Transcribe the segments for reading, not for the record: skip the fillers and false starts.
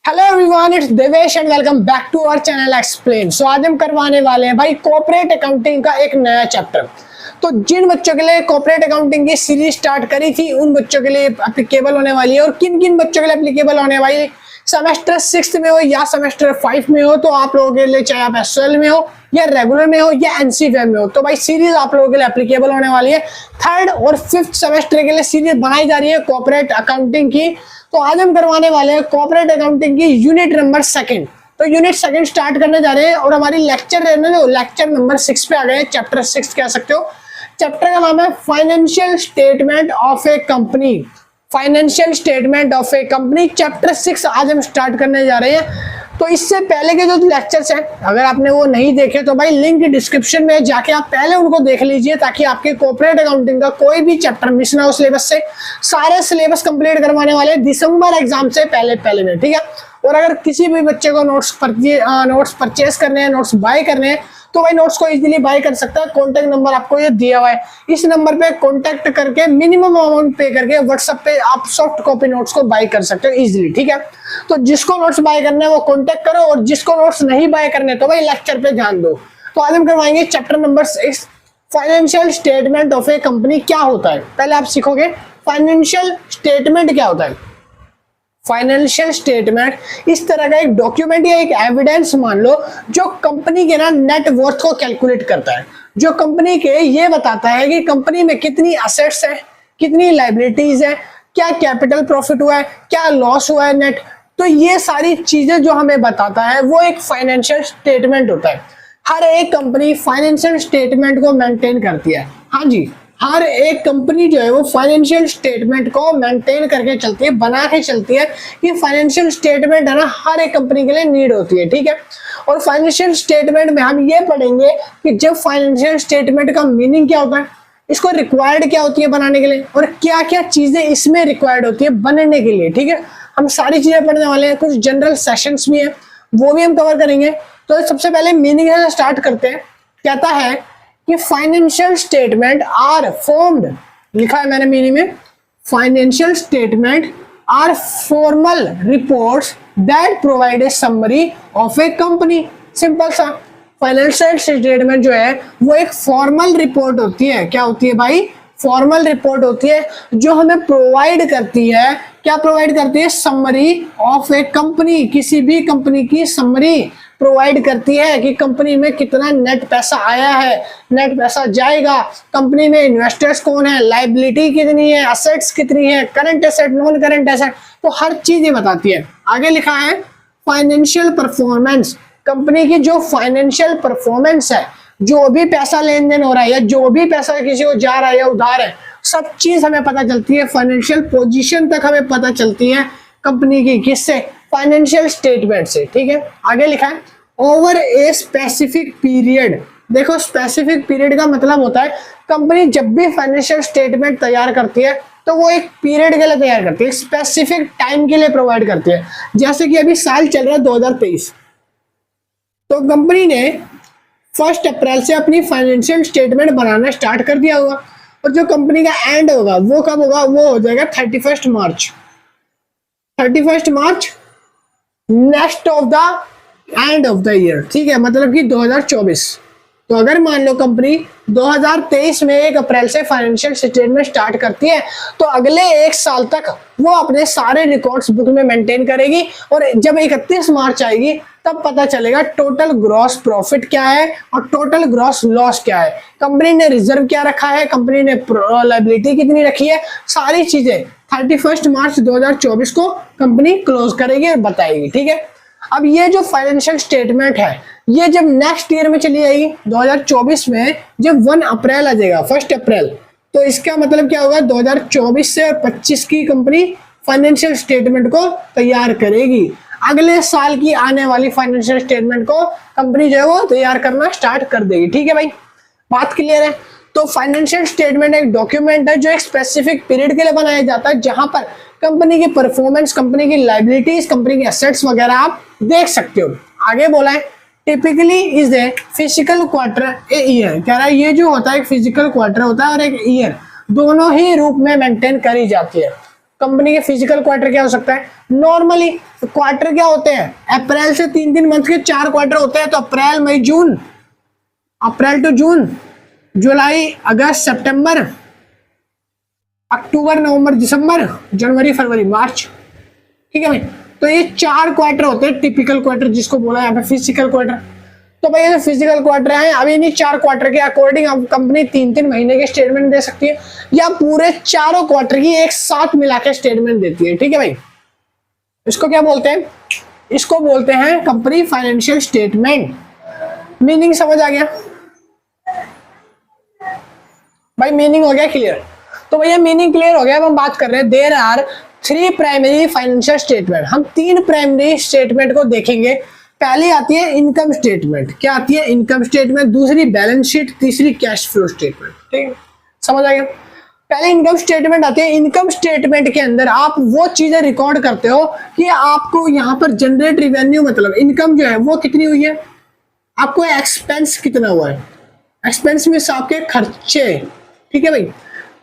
Hello everyone, it's Devesh and welcome back to our channel Explain. So आज हम करवाने वाले हैं भाई कॉर्पोरेट अकाउंटिंग का एक नया चैप्टर। तो जिन बच्चों के लिए कॉर्पोरेट अकाउंटिंग की सीरीज स्टार्ट करी थी उन बच्चों के लिए एप्लीकेबल होने वाली है। और किन किन बच्चों के लिए एप्लीकेबल होने वाली है, सेमेस्टर 6 में हो या सेमेस्टर 5 में हो, तो आप लोगों के लिए चाहे आप एसएल में हो या रेगुलर में हो या एनसीफएम में हो, तो भाई सीरीज आप लोगों के लिए एप्लीकेबल होने वाली है। 3rd और 5th सेमेस्टर के लिए सीरीज बनाई जा रही है कॉर्पोरेट अकाउंटिंग की। तो आज हम करवाने वाले हैं कॉर्पोरेट अकाउंटिंग की यूनिट नंबर 2। तो यूनिट 2 स्टार्ट करने जा रहे हैं और हमारी लेक्चर लेक्चर नंबर 6 पे आ गए, चैप्टर 6 कह सकते हो। चैप्टर का नाम है financial statement of a company. Financial statement of a company chapter 6 आज हम स्टार्ट करने जा रहे हैं। तो इससे पहले के जो लेक्चर्स हैं, अगर आपने वो नहीं देखे तो भाई लिंक डिस्क्रिप्शन में जाके आप पहले उनको देख लीजिए, ताकि आपके कॉर्पोरेट अकाउंटिंग का कोई भी चैप्टर मिस ना हो सिलेबस से। सारे सिलेबस कंप्लीट करवाने वाले दिसंबर एग्जाम से पहले में, ठीक है। और अगर किसी भी बच्चे को नोट्स परचेज करने हैं, नोट्स बाय करने हैं, तो भाई नोट्स को इजीली बाय कर सकता है। कॉन्टेक्ट नंबर आपको ये दिया हुआ है, इस नंबर पे कॉन्टेक्ट करके मिनिमम अमाउंट पे करके व्हाट्सएप पे आप सॉफ्ट कॉपी नोट्स को बाय कर सकते हो इजीली, ठीक है। तो जिसको नोट्स बाय करने हैं वो कॉन्टेक्ट करो, और जिसको नोट्स नहीं बाय करने तो भाई लेक्चर पे ध्यान दो। तो आज हम करवाएंगे chapter number 6, financial statement of a company. क्या होता है पहले आप सीखोगे, फाइनेंशियल स्टेटमेंट क्या होता है। फाइनेंशियल स्टेटमेंट इस तरह का एक डॉक्यूमेंट या एक एविडेंस मान लो, जो कंपनी के ना नेट वर्थ को कैलकुलेट करता है, जो कंपनी के ये बताता है कि कंपनी में कितनी एसेट्स है, कितनी लायबिलिटीज है, क्या कैपिटल प्रॉफिट हुआ है, क्या लॉस हुआ है नेट। तो ये सारी चीजें जो हमें बताता है वो एक फाइनेंशियल स्टेटमेंट होता है। हर एक कंपनी फाइनेंशियल स्टेटमेंट को मेंटेन करती है। हाँ जी, हर एक कंपनी जो है वो फाइनेंशियल स्टेटमेंट को मेंटेन करके चलती है, बना के चलती है। ये फाइनेंशियल स्टेटमेंट है ना, हर एक कंपनी के लिए नीड होती है, ठीक है। और फाइनेंशियल स्टेटमेंट में हम ये पढ़ेंगे कि जब फाइनेंशियल स्टेटमेंट का मीनिंग क्या होता है, इसको रिक्वायर्ड क्या होती है बनाने के लिए, और क्या क्या चीजें इसमें रिक्वायर्ड होती है बनने के लिए, ठीक है। हम सारी चीजें पढ़ने वाले हैं, कुछ जनरल सेशंस भी हैं वो भी हम कवर करेंगे। तो सबसे पहले मीनिंग से स्टार्ट करते हैं। कहता है कि फाइनेंशियल स्टेटमेंट आर फॉर्म्ड, लिखा है मैंने मीनिंग में, financial statement are formal reports that provide a summary of a company. Simple सा, फाइनेंशियल स्टेटमेंट जो है वो एक फॉर्मल रिपोर्ट होती है। क्या होती है भाई? फॉर्मल रिपोर्ट होती है जो हमें प्रोवाइड करती है, क्या प्रोवाइड करती है? समरी ऑफ ए कंपनी, किसी भी कंपनी की समरी प्रोवाइड करती है कि कंपनी में कितना नेट पैसा आया है, नेट पैसा जाएगा, कंपनी में इन्वेस्टर्स कौन है, लायबिलिटी कितनी है, एसेट्स कितनी है, current asset, non current asset, तो हर चीज ये बताती है। आगे लिखा है फाइनेंशियल परफॉर्मेंस, कंपनी की जो फाइनेंशियल परफॉर्मेंस है, जो भी पैसा लेन देन हो रहा है या जो भी पैसा किसी को जा रहा है या उधार है, सब चीज हमें पता चलती है। फाइनेंशियल पोजीशन तक हमें पता चलती है कंपनी की, किससे? फाइनेंशियल स्टेटमेंट से, ठीक है। आगे लिखा है ओवर ए स्पेसिफिक पीरियड। देखो, स्पेसिफिक पीरियड का मतलब होता है कंपनी जब भी फाइनेंशियल स्टेटमेंट तैयार करती है तो वो एक पीरियड के लिए तैयार करती है, स्पेसिफिक टाइम के लिए प्रोवाइड करती है। जैसे कि अभी साल चल रहा है 2023, तो कंपनी ने 1 अप्रैल से अपनी फाइनेंशियल स्टेटमेंट बनाना स्टार्ट कर दिया होगा, और जो कंपनी का एंड होगा वो कब होगा? वो हो जाएगा 31 March. 31 March next of the end of the year, ठीक है, मतलब कि 2024। तो अगर मान लो कंपनी 2023 में 1 अप्रैल से फाइनेंशियल स्टेटमेंट स्टार्ट करती है, तो अगले 1 साल तक वो अपने सारे रिकॉर्ड्स बुक में मेंटेन करेगी, और जब 31 मार्च आएगी तब पता चलेगा टोटल ग्रॉस प्रॉफिट क्या है और टोटल ग्रॉस लॉस क्या है, कंपनी ने रिजर्व क्या रखा है, कंपनी ने लायबिलिटी कितनी रखी है, सारी चीजें 31 मार्च 2024 को कंपनी क्लोज करेगी और बताएगी, ठीक है। अब ये जो फाइनेंशियल स्टेटमेंट है ये जब नेक्स्ट ईयर में चली जाएगी 2024 में, जब 1 अप्रैल आ जाएगा, 1 अप्रैल, तो इसका मतलब क्या होगा? 2024 से 25 की कंपनी फाइनेंशियल स्टेटमेंट को तैयार करेगी। अगले साल की आने वाली फाइनेंशियल स्टेटमेंट को कंपनी जो है वो तैयार करना स्टार्ट कर देगी, ठीक है भाई, बात क्लियर है। तो फाइनेंशियल स्टेटमेंट एक डॉक्यूमेंट है जो एक स्पेसिफिक पीरियड के लिए बनाया जाता है, जहां पर कंपनी की परफॉर्मेंस, कंपनी की लायबिलिटीज, कंपनी की एसेट्स वगैरह आप देख सकते हो। आगे बोला है typically is a physical quarter a year, कह रहा है ये जो होता है एक फिजिकल क्वार्टर होता है और एक ईयर, दोनों ही रूप में मेंटेन करी जाती है। कंपनी के फिजिकल क्वार्टर क्या हो सकता है? नॉर्मली क्वार्टर क्या होते हैं? अप्रैल से 3 मंथ के 4 क्वार्टर होते हैं, तो अप्रैल मई जून, अप्रैल टू जून, जुलाई अगस्त सितंबर, अक्टूबर नवंबर दिसंबर, जनवरी फरवरी मार्च। ठीक है भाई, तो ये 4 क्वार्टर होते हैं टिपिकल क्वार्टर, जिसको बोला यहाँ पे फिजिकल क्वार्टर। तो भाई ये फिजिकल क्वार्टर है, अभी इन्हीं 4 क्वार्टर के अकॉर्डिंग कंपनी 3-3 महीने के स्टेटमेंट दे सकती है, या पूरे चारों क्वार्टर की एक साथ मिला के स्टेटमेंट देती है। ठीक है भाई, इसको क्या बोलते हैं? इसको बोलते हैं कंपनी फाइनेंशियल स्टेटमेंट। मीनिंग समझ आ गया भाई? मीनिंग हो गया क्लियर? तो भैया मीनिंग क्लियर हो गया। अब हम बात कर रहे हैं there are 3 primary financial statement. हम 3 प्राइमरी स्टेटमेंट को देखेंगे। पहली आती है इनकम स्टेटमेंट। क्या आती है? Income statement. दूसरी बैलेंस शीट, तीसरी कैश फ्लो स्टेटमेंट। ठीक है, समझ आ गया? पहले इनकम स्टेटमेंट आती है। इनकम स्टेटमेंट के अंदर आप वो चीजें रिकॉर्ड करते हो कि आपको यहाँ पर जनरेट रेवेन्यू, मतलब इनकम जो है वो कितनी हुई है, आपको एक्सपेंस कितना हुआ है, एक्सपेंस में आपके खर्चे। ठीक है भाई,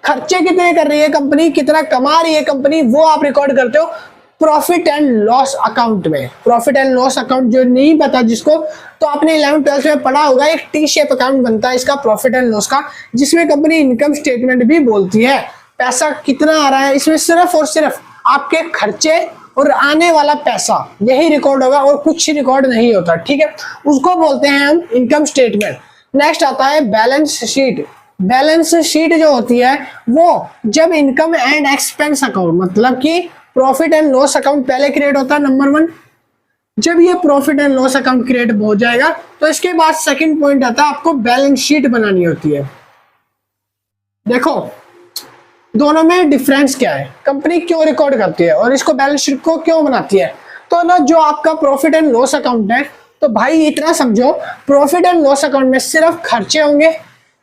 खर्चे कितने कर रही है कंपनी, कितना कमा रही है कंपनी, वो आप रिकॉर्ड करते हो प्रॉफिट एंड लॉस अकाउंट में। प्रॉफिट एंड लॉस अकाउंट जो नहीं पता जिसको, तो आपने 11th-12th में पढ़ा होगा, एक टी शेप अकाउंट बनता है इसका, प्रॉफिट एंड लॉस का, जिसमें कंपनी इनकम स्टेटमेंट भी बोलती है। पैसा कितना आ रहा है, इसमें सिर्फ और सिर्फ आपके खर्चे और आने वाला पैसा यही रिकॉर्ड होगा, और कुछ रिकॉर्ड नहीं होता। ठीक है, उसको बोलते हैं हम इनकम स्टेटमेंट। नेक्स्ट आता है बैलेंस शीट। बैलेंस शीट जो होती है वो जब इनकम एंड एक्सपेंस अकाउंट, मतलब कि प्रॉफिट एंड लॉस अकाउंट पहले क्रिएट होता है, नंबर 1। जब ये profit and loss account create हो जाएगा तो इसके बाद सेकंड पॉइंट आता है, आपको बैलेंस शीट बनानी होती है। देखो दोनों में डिफरेंस क्या है, कंपनी क्यों रिकॉर्ड करती है और इसको बैलेंस शीट को क्यों बनाती है। तो ना जो आपका प्रॉफिट एंड लॉस अकाउंट है, तो भाई इतना समझो, प्रॉफिट एंड लॉस अकाउंट में सिर्फ खर्चे होंगे,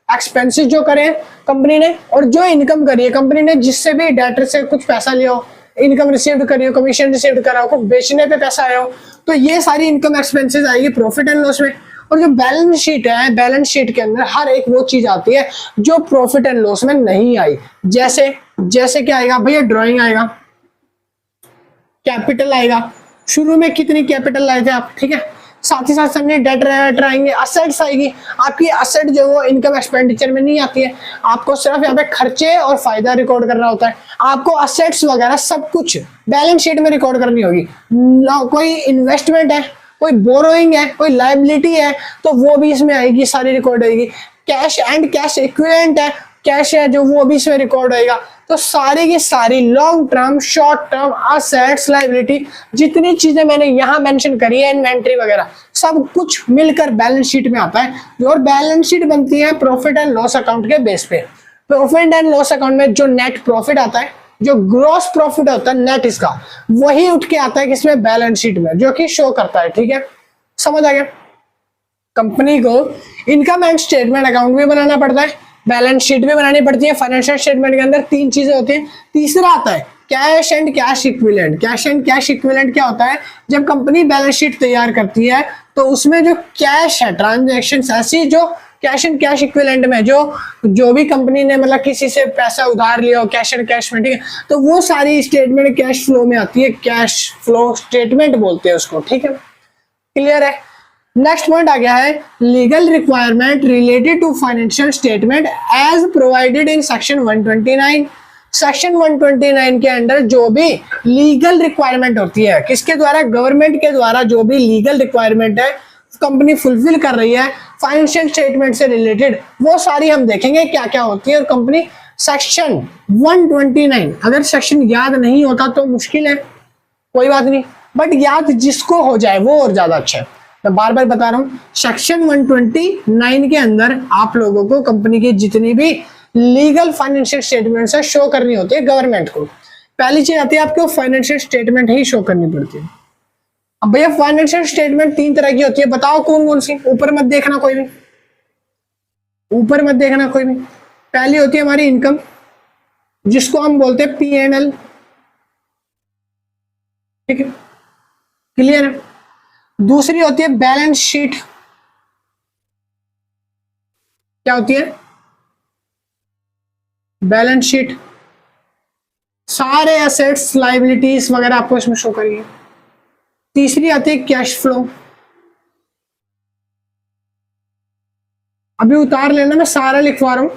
एक्सपेंसेस जो करे कंपनी ने, और जो इनकम करी है कंपनी ने, जिससे भी डेटर से कुछ पैसा लिया हो, इनकम रिसीव्ड करी हो, कमीशन रिसीव्ड करा हो, कुछ बेचने पे पैसा आया हो, तो ये सारी इनकम एक्सपेंसेस आएगी प्रॉफिट एंड लॉस में। और जो बैलेंस शीट है, बैलेंस शीट के अंदर हर एक वो चीज आती है जो प्रॉफिट एंड लॉस में नहीं आई। जैसे जैसे क्या आएगा भैया, ड्राइंग आएगा, कैपिटल आएगा, शुरू में कितनी कैपिटल लाए थे आप, ठीक है, साथ ही साथ सामने डेट आएंगे, असेट्स आएगी। आपकी असेट जो वो इनकम एक्सपेंडिचर में नहीं आती है, आपको सिर्फ यहाँ पे खर्चे और फायदा रिकॉर्ड करना होता है। आपको असेट्स वगैरह सब कुछ बैलेंस शीट में रिकॉर्ड करनी होगी। कोई इन्वेस्टमेंट है, कोई बोरोइंग है, कोई लायबिलिटी है, तो वो भी इसमें आएगी, सारी रिकॉर्ड होगी। कैश एंड कैश इक्विवेलेंट है, कैश है जो, वो भी इसमें रिकॉर्ड होगा। तो सारी की सारी long term, short term, assets, liability, जितनी चीजें मैंने यहाँ मेंशन करी है, इन्वेंट्री वगैरह, सब कुछ मिलकर बैलेंस शीट में आता है। और बैलेंस शीट बनती है प्रॉफिट एंड लॉस अकाउंट के बेस पे। प्रॉफिट एंड लॉस अकाउंट में जो नेट प्रॉफिट आता है, जो ग्रॉस प्रॉफिट होता है नेट इसका, वही उठ के आता है किसमें, बैलेंस शीट में, जो कि शो करता है। ठीक है, समझ आ गया? कंपनी को इनकम एंड स्टेटमेंट अकाउंट भी बनाना पड़ता है, बैलेंस शीट भी बनानी पड़ती है। फाइनेंशियल स्टेटमेंट के अंदर 3 चीजें होती हैं। तीसरा आता है cash and cash equivalent. Cash and cash equivalent क्या होता है, जब कंपनी बैलेंस शीट तैयार करती है तो उसमें जो कैश है, ट्रांजैक्शन ऐसी जो कैश एंड कैश इक्विवेलेंट में जो भी कंपनी ने मतलब किसी से पैसा उधार लिया हो कैश एंड कैश में, ठीक है, तो वो सारी स्टेटमेंट कैश फ्लो में आती है, कैश फ्लो स्टेटमेंट बोलते हैं उसको। ठीक है, क्लियर है? नेक्स्ट पॉइंट आ गया है legal requirement related to financial statement as provided in section 129। Section 129 के अंडर जो भी लीगल रिक्वायरमेंट होती है, किसके द्वारा, गवर्नमेंट के द्वारा जो भी लीगल रिक्वायरमेंट है कंपनी फुलफिल कर रही है फाइनेंशियल स्टेटमेंट से रिलेटेड, वो सारी हम देखेंगे क्या क्या होती है। और कंपनी सेक्शन 129, अगर सेक्शन याद नहीं होता तो मुश्किल है, कोई बात नहीं, बट याद जिसको हो जाए वो और ज्यादा अच्छा है। मैं बार बार बता रहा हूँ, सेक्शन 129 के अंदर आप लोगों को कंपनी की जितनी भी लीगल फाइनेंशियल स्टेटमेंट है शो करनी होती है गवर्नमेंट को। पहली चीज आती है आपको फाइनेंशियल स्टेटमेंट ही शो करनी पड़ती है। अब भैया फाइनेंशियल स्टेटमेंट 3 तरह की होती है, बताओ कौन कौन सी। ऊपर मत देखना कोई भी, ऊपर मत देखना कोई भी। पहली होती है हमारी इनकम, जिसको हम बोलते हैं P&L। ठीक है, क्लियर है? दूसरी होती है बैलेंस शीट। क्या होती है? Balance sheet. सारे एसेट्स लाइबिलिटीज वगैरह आपको इसमें शो करेंगे। तीसरी आती है कैश फ्लो। अभी उतार लेना, मैं सारा लिखवा रहा हूं,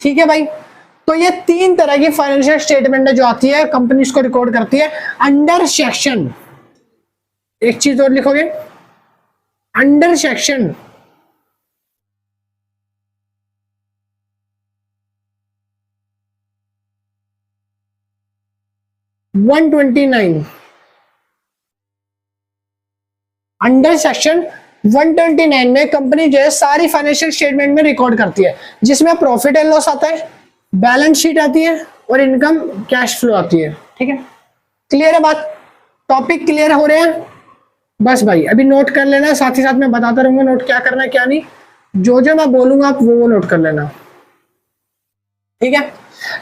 ठीक है भाई। तो ये तीन तरह की फाइनेंशियल स्टेटमेंट जो आती है कंपनी इसको रिकॉर्ड करती है अंडर सेक्शन। एक चीज और लिखोगे, अंडर सेक्शन 129, अंडर सेक्शन 129 में कंपनी जो है सारी फाइनेंशियल स्टेटमेंट में रिकॉर्ड करती है, जिसमें प्रॉफिट एंड लॉस आता है, बैलेंस शीट आती है और इनकम कैश फ्लो आती है। ठीक है, क्लियर है बात? टॉपिक क्लियर हो रहे हैं? बस भाई अभी नोट कर लेना, साथ ही साथ मैं बताता रहूंगा नोट क्या करना है क्या नहीं, जो जो मैं बोलूंगा आप वो नोट कर लेना। ठीक है,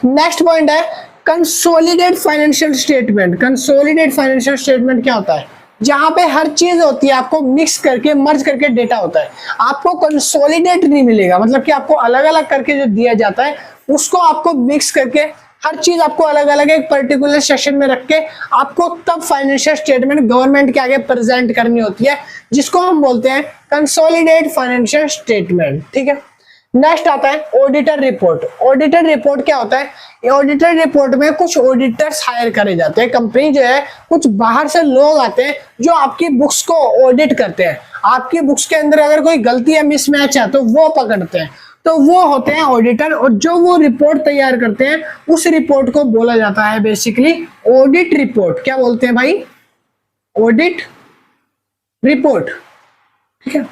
नेक्स्ट पॉइंट है consolidate financial statement. Consolidate financial statement क्या होता है? जहां पे हर चीज होती है आपको मिक्स करके मर्ज करके डेटा होता है, आपको कंसोलिडेट नहीं मिलेगा, मतलब कि आपको अलग अलग करके जो दिया जाता है उसको आपको मिक्स करके हर चीज आपको अलग अलग एक पर्टिकुलर सेशन में रख के आपको तब फाइनेंशियल स्टेटमेंट गवर्नमेंट के आगे प्रेजेंट करनी होती है, जिसको हम बोलते हैं कंसोलिडेट फाइनेंशियल स्टेटमेंट। ठीक है, नेक्स्ट आता है ऑडिटर रिपोर्ट। ऑडिटर रिपोर्ट क्या होता है? ऑडिटर रिपोर्ट में कुछ ऑडिटर्स हायर करे जाते हैं, कंपनी जो है कुछ बाहर से लोग आते हैं जो आपकी बुक्स को ऑडिट करते हैं, आपकी बुक्स के अंदर अगर कोई गलती या मिसमैच है तो वो पकड़ते हैं, तो वो होते हैं ऑडिटर। और जो वो रिपोर्ट तैयार करते हैं उस रिपोर्ट को बोला जाता है बेसिकली ऑडिट रिपोर्ट। क्या बोलते हैं भाई? Audit report. ठीक है,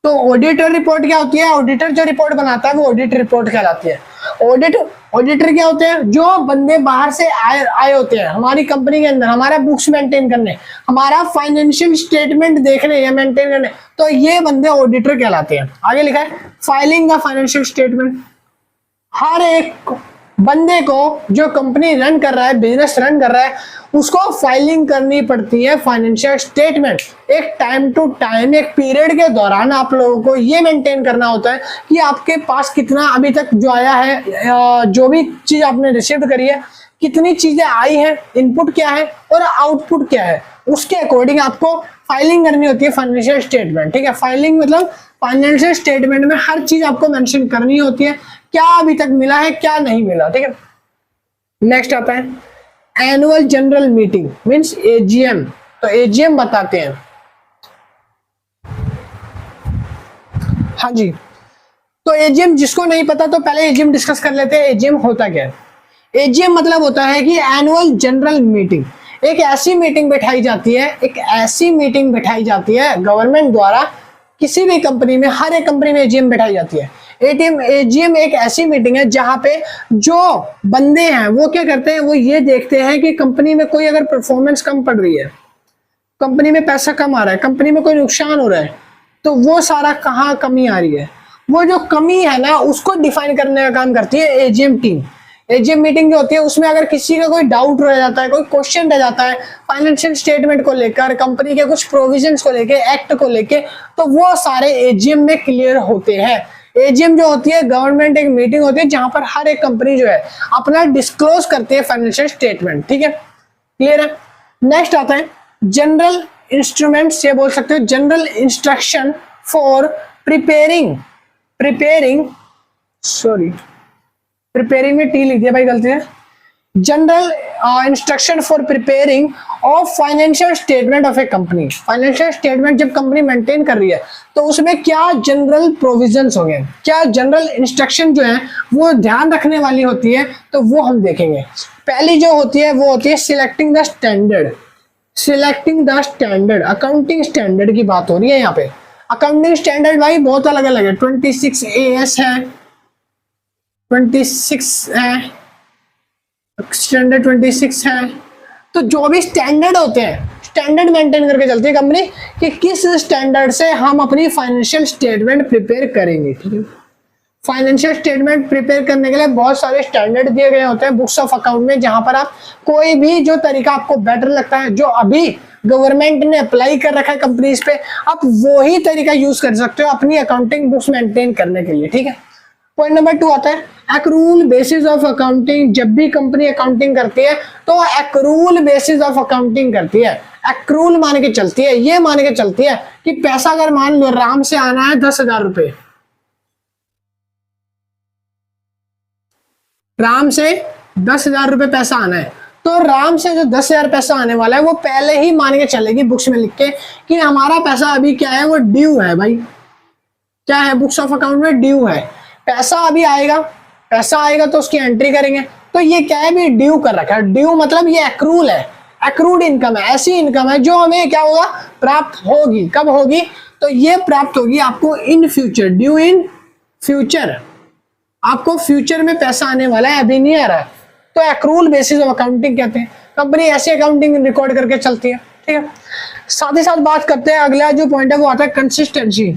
तो ऑडिटर रिपोर्ट क्या होती है? ऑडिटर जो रिपोर्ट बनाता है वो ऑडिट रिपोर्ट कहलाती है। ऑडिटर क्या होते हैं? जो बंदे बाहर से आए होते हैं हमारी कंपनी के अंदर हमारा बुक्स मेंटेन करने, हमारा फाइनेंशियल स्टेटमेंट देखने या मेंटेन करने, तो ये बंदे ऑडिटर कहलाते हैं। आगे लिखा है फाइलिंग का फाइनेंशियल स्टेटमेंट। हर एक बंदे को जो कंपनी रन कर रहा है, बिजनेस रन कर रहा है, उसको फाइलिंग करनी पड़ती है फाइनेंशियल स्टेटमेंट। एक टाइम टू टाइम एक पीरियड के दौरान आप लोगों को ये मेंटेन करना होता है कि आपके पास कितना अभी तक जो आया है, जो भी चीज आपने रिसीव करी है, कितनी चीजें आई हैं, इनपुट क्या है और आउटपुट क्या है, उसके अकॉर्डिंग आपको फाइलिंग करनी होती है फाइनेंशियल स्टेटमेंट। ठीक है, फाइलिंग मतलब फाइनेंशियल स्टेटमेंट में हर चीज आपको मेंशन करनी होती है, क्या अभी तक मिला है क्या नहीं मिला। ठीक है, नेक्स्ट आता है annual general meeting means AGM. तो एजीएम बताते हैं। हाँ जी, तो एजीएम जिसको नहीं पता तो पहले एजीएम डिस्कस कर लेते हैं। एजीएम होता क्या है? एजीएम मतलब होता है कि एनुअल जनरल मीटिंग। एक ऐसी मीटिंग बैठाई जाती है, एक ऐसी मीटिंग बैठाई जाती है गवर्नमेंट द्वारा, किसी भी कंपनी में, हर एक कंपनी में एजीएम बैठाई जाती है। एजीएम एक ऐसी मीटिंग है जहां पे जो बंदे हैं वो क्या करते हैं, वो ये देखते हैं कि कंपनी में कोई अगर परफॉर्मेंस कम पड़ रही है, कंपनी में पैसा कम आ रहा है, कंपनी में कोई नुकसान हो रहा है, तो वो सारा कहाँ कमी आ रही है, वो जो कमी है ना उसको डिफाइन करने का काम करती है एजीएम टीम। एजीएम मीटिंग जो होती है उसमें अगर किसी का कोई डाउट रह जाता है, कोई क्वेश्चन रह जाता है फाइनेंशियल स्टेटमेंट को लेकर, कंपनी के कुछ प्रोविजंस को लेकर, एक्ट को लेकर, तो वो सारे एजीएम में क्लियर होते हैं। एजीएम जो होती है गवर्नमेंट एक मीटिंग होती है जहां पर हर एक कंपनी जो है अपना डिस्क्लोज करती है फाइनेंशियल स्टेटमेंट। ठीक है, क्लियर है? नेक्स्ट आता है जनरल इंस्ट्रूमेंट्स, ये बोल सकते हो जनरल इंस्ट्रक्शन फॉर प्रिपेयरिंग में टी लिख दिया भाई गलती है। General instruction for preparing of financial statement of a company. Financial statement जब कंपनी मेंटेन कर रही है तो उसमें क्या जनरल प्रोविजंस होंगे, क्या जनरल इंस्ट्रक्शन जो है वो ध्यान रखने वाली होती है, तो वो हम देखेंगे। पहली जो होती है वो होती है selecting the standard. Selecting the standard, accounting standard की बात हो रही है यहाँ पे। अकाउंटिंग स्टैंडर्ड भाई बहुत अलग अलग है, 26 AS है, 26 है, स्टैंडर्ड 26 है। तो जो भी स्टैंडर्ड होते हैं, स्टैंडर्ड मेंटेन करके चलती है कंपनी कि किस स्टैंडर्ड से हम अपनी फाइनेंशियल स्टेटमेंट प्रिपेयर करेंगे। ठीक है, फाइनेंशियल स्टेटमेंट प्रिपेयर करने के लिए बहुत सारे स्टैंडर्ड दिए गए होते हैं बुक्स ऑफ अकाउंट में, जहां पर आप कोई भी जो तरीका आपको बेटर लगता है, जो अभी गवर्नमेंट ने अप्लाई कर रखा है कंपनीज पे, आप वो ही तरीका यूज कर सकते हो अपनी अकाउंटिंग बुक्स मेंटेन करने के लिए। ठीक है, पॉइंट नंबर 2 आता है एक्रूल बेसिस ऑफ अकाउंटिंग। जब भी कंपनी अकाउंटिंग करती है तो एक्रूल बेसिस ऑफ अकाउंटिंग करती है, एक्रूल मान के चलती है। ये मान के चलती है कि पैसा अगर मान लो राम से आना है 10,000 रुपए, राम से 10,000 रुपए पैसा आना है, तो राम से जो 10,000 पैसा आने वाला है वो पहले ही मान के चलेगी बुक्स में लिख के कि हमारा पैसा अभी क्या है, वो ड्यू है भाई। क्या है, बुक्स ऑफ अकाउंट में ड्यू है, पैसा अभी आएगा, पैसा आएगा तो उसकी एंट्री करेंगे। तो ये क्या है, भी ड्यू कर रखा है। ड्यू मतलब ये एक्रूल है, एक्रूड इनकम है, ऐसी इनकम है जो हमें क्या होगा, प्राप्त होगी। कब होगी, तो ये प्राप्त होगी आपको in future, due in future. आपको फ्यूचर में पैसा आने वाला है, अभी नहीं आ रहा है, तो एक्रूल बेसिस ऑफ अकाउंटिंग कहते हैं। कंपनी ऐसी अकाउंटिंग रिकॉर्ड करके चलती है, ठीक है। साथ ही साथ बात करते हैं, अगला जो पॉइंट है वो आता है कंसिस्टेंसी।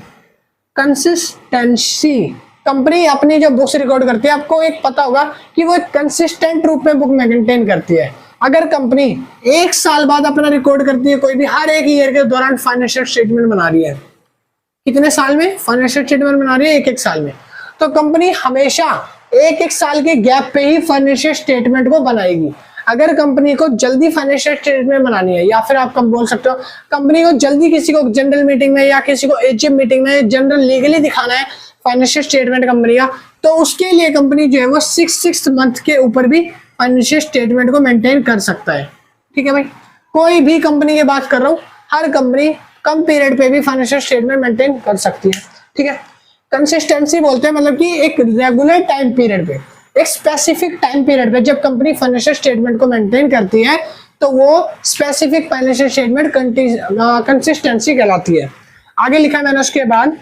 कंसिस्टेंसी, कंपनी अपनी जो बुक्स रिकॉर्ड करती है, आपको एक पता होगा कि वो एक कंसिस्टेंट रूप में बुक मेंटेन करती है। अगर कंपनी 1 साल बाद अपना रिकॉर्ड करती है, कोई भी हर एक ईयर के दौरान फाइनेंशियल स्टेटमेंट बना रही है, कितने साल में फाइनेंशियल स्टेटमेंट बना रही है, 1-1 साल में, तो कंपनी हमेशा 1-1 साल के गैप पे ही फाइनेंशियल स्टेटमेंट को बनाएगी। अगर कंपनी को जल्दी फाइनेंशियल स्टेटमेंट बनानी है, या फिर आप कम बोल सकते हो कंपनी को जल्दी किसी को जनरल मीटिंग में या किसी को एजीएम मीटिंग में जनरल लीगली दिखाना है फाइनेंशियल स्टेटमेंट कंपनी का, तो उसके लिए कंपनी जो है वो 6 मंथ के ऊपर भी फाइनेंशियल स्टेटमेंट को मेंटेन कर सकता है, ठीक है भाई। कोई भी कंपनी की बात कर रहा हूँ, हर कंपनी कम पीरियड पे भी फाइनेंशियल स्टेटमेंट मेंटेन कर सकती है, ठीक है। कंसिस्टेंसी बोलते हैं मतलब कि एक रेगुलर टाइम पीरियड पे, एक स्पेसिफिक टाइम पीरियड पे जब कंपनी फाइनेंशियल स्टेटमेंट को मेंटेन करती है तो वो स्पेसिफिक फाइनेंशियल स्टेटमेंट कंसिस्टेंसी कहलाती है। आगे लिखा मैंने उसके बाद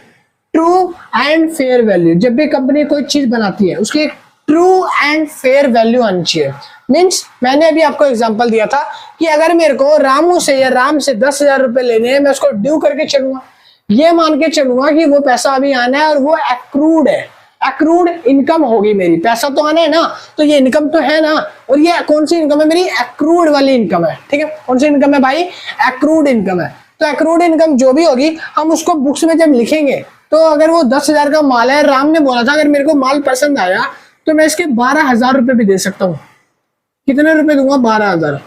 ट्रू एंड फेयर वैल्यू। जब भी कंपनी कोई चीज बनाती है उसकी ट्रू एंड फेयर वैल्यू आनी चाहिए। मीन्स मैंने अभी आपको एग्जांपल दिया था कि अगर मेरे को रामू से या राम से 10,000 रुपए लेने हैं, मैं उसको ड्यू करके चलूंगा, ये मान के चलूंगा कि वो पैसा अभी आना है और वो एक्रूड है, एक्रूड इनकम होगी मेरी। पैसा तो आना है ना, तो ये इनकम तो है ना, और ये कौन सी इनकम है मेरी, एक्रूड वाली इनकम है, ठीक है। कौन सी इनकम है भाई, एक्रूड इनकम है। तो एक्रूड इनकम जो भी होगी हम उसको बुक्स में जब लिखेंगे, तो अगर वो 10,000 का माल है, राम ने बोला था अगर मेरे को माल पसंद आया तो मैं इसके 12,000 रुपए भी दे सकता हूँ। कितने रुपए दूंगा, 12,000।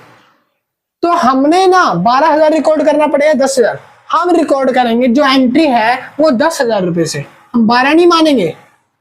तो हमने ना 12,000 रिकॉर्ड करना पड़ेगा, 10,000 हम रिकॉर्ड करेंगे। जो एंट्री है वो 10,000 रुपए से, हम 12 नहीं मानेंगे,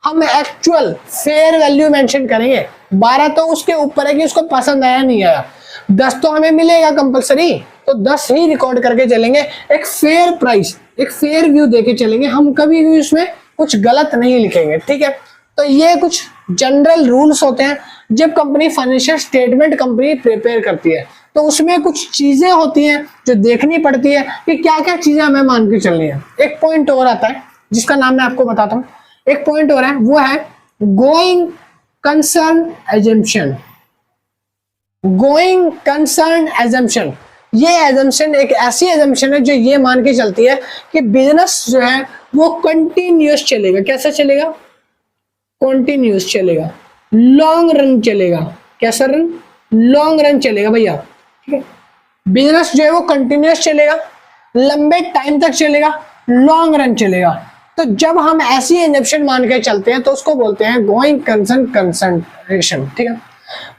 हम एक्चुअल फेयर वैल्यू मेंशन करेंगे। 12 तो उसके ऊपर है कि उसको पसंद आया नहीं आया, 10 तो हमें मिलेगा कंपलसरी, तो 10 ही रिकॉर्ड करके चलेंगे। एक फेयर प्राइस, एक फेयर व्यू देके चलेंगे, हम कभी भी उसमें कुछ गलत नहीं लिखेंगे, ठीक है। तो ये कुछ जनरल रूल्स होते हैं जब company financial statement company prepare करती है, तो उसमें कुछ चीजें होती हैं जो देखनी पड़ती है कि क्या क्या चीजें हमें मान के चलनी है। एक पॉइंट और आता है जिसका नाम मैं आपको बताता हूँ, एक पॉइंट और है, वो है going concern assumption. Going concern assumption, ये एजम्पशन एक ऐसी एजम्पशन है जो ये मान के चलती है कि बिजनेस जो है वो कंटिन्यूअस चलेगा। कैसा चलेगा, कंटिन्यूअस चलेगा, लॉन्ग रन चलेगा। कैसा रन, लॉन्ग रन चलेगा भैया, ठीक है। बिजनेस जो है वो कंटिन्यूअस चलेगा, लंबे टाइम तक चलेगा, लॉन्ग रन चलेगा। तो जब हम ऐसी एजम्पशन मान के चलते हैं तो उसको बोलते हैं गोइंग कंसर्न कंसंट्रेशन, ठीक है।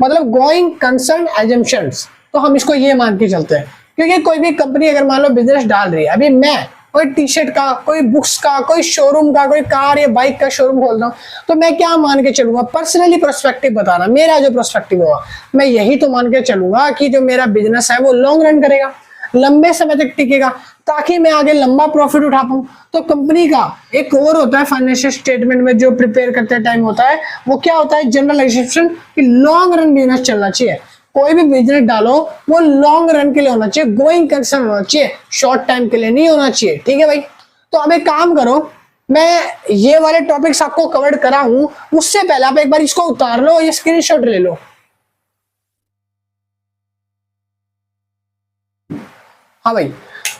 मतलब गोइंग कंसर्न एजम्पशंस, तो हम इसको ये मान के चलते हैं। क्योंकि कोई भी कंपनी अगर मान लो बिजनेस डाल रही है, अभी मैं कोई टी शर्ट का, कोई बुक्स का, कोई शोरूम का, कोई कार या बाइक का शोरूम खोल रहा हूँ, तो मैं क्या मान के चलूंगा, पर्सनली पर्सपेक्टिव बताना, मेरा जो पर्सपेक्टिव होगा मैं यही तो मान के चलूंगा कि जो मेरा बिजनेस है वो लॉन्ग रन करेगा, लंबे समय तक टिकेगा, ताकि मैं आगे लंबा प्रॉफिट उठा पाऊं। तो कंपनी का एक और होता है फाइनेंशियल स्टेटमेंट में जो प्रिपेयर करते टाइम होता है, वो क्या होता है, जनरल एजम्पशन कि लॉन्ग रन बिजनेस चलना चाहिए। कोई भी बिजनेस डालो वो लॉन्ग रन के लिए होना चाहिए, गोइंग कंसर्न होना चाहिए, शॉर्ट टाइम के लिए नहीं होना चाहिए, ठीक है भाई। तो अब एक काम करो, मैं ये वाले टॉपिक्स आपको कवर करा हूं, उससे पहले आप एक बार इसको उतार लो, ये स्क्रीनशॉट ले लो। हाँ भाई,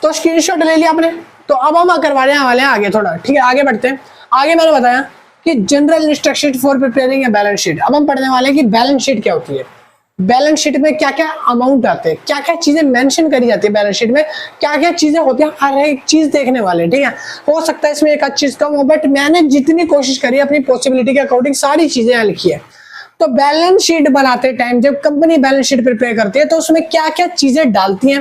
तो स्क्रीनशॉट ले लिया आपने, तो अब हम करवाने वाले हैं आगे थोड़ा, ठीक है। आगे बढ़ते हैं। आगे मैंने बताया कि general instruction for preparing a balance sheet. अब हम पढ़ने वाले हैं कि बैलेंस शीट क्या होती है। बैलेंस शीट में क्या क्या अमाउंट आते हैं, क्या क्या चीजें मेंशन करी जाती है बैलेंस शीट में, क्या क्या चीजें होती है, हर एक चीज देखने वाले। ठीक है, हो सकता है इसमें एक अच्छी चीज कम हो, बट मैंने जितनी कोशिश करी अपनी पॉसिबिलिटी के अकॉर्डिंग सारी चीजें यहाँ लिखी है। तो बैलेंस शीट बनाते टाइम जब कंपनी बैलेंस शीट प्रिपेयर करती है तो उसमें क्या क्या चीजें डालती हैं,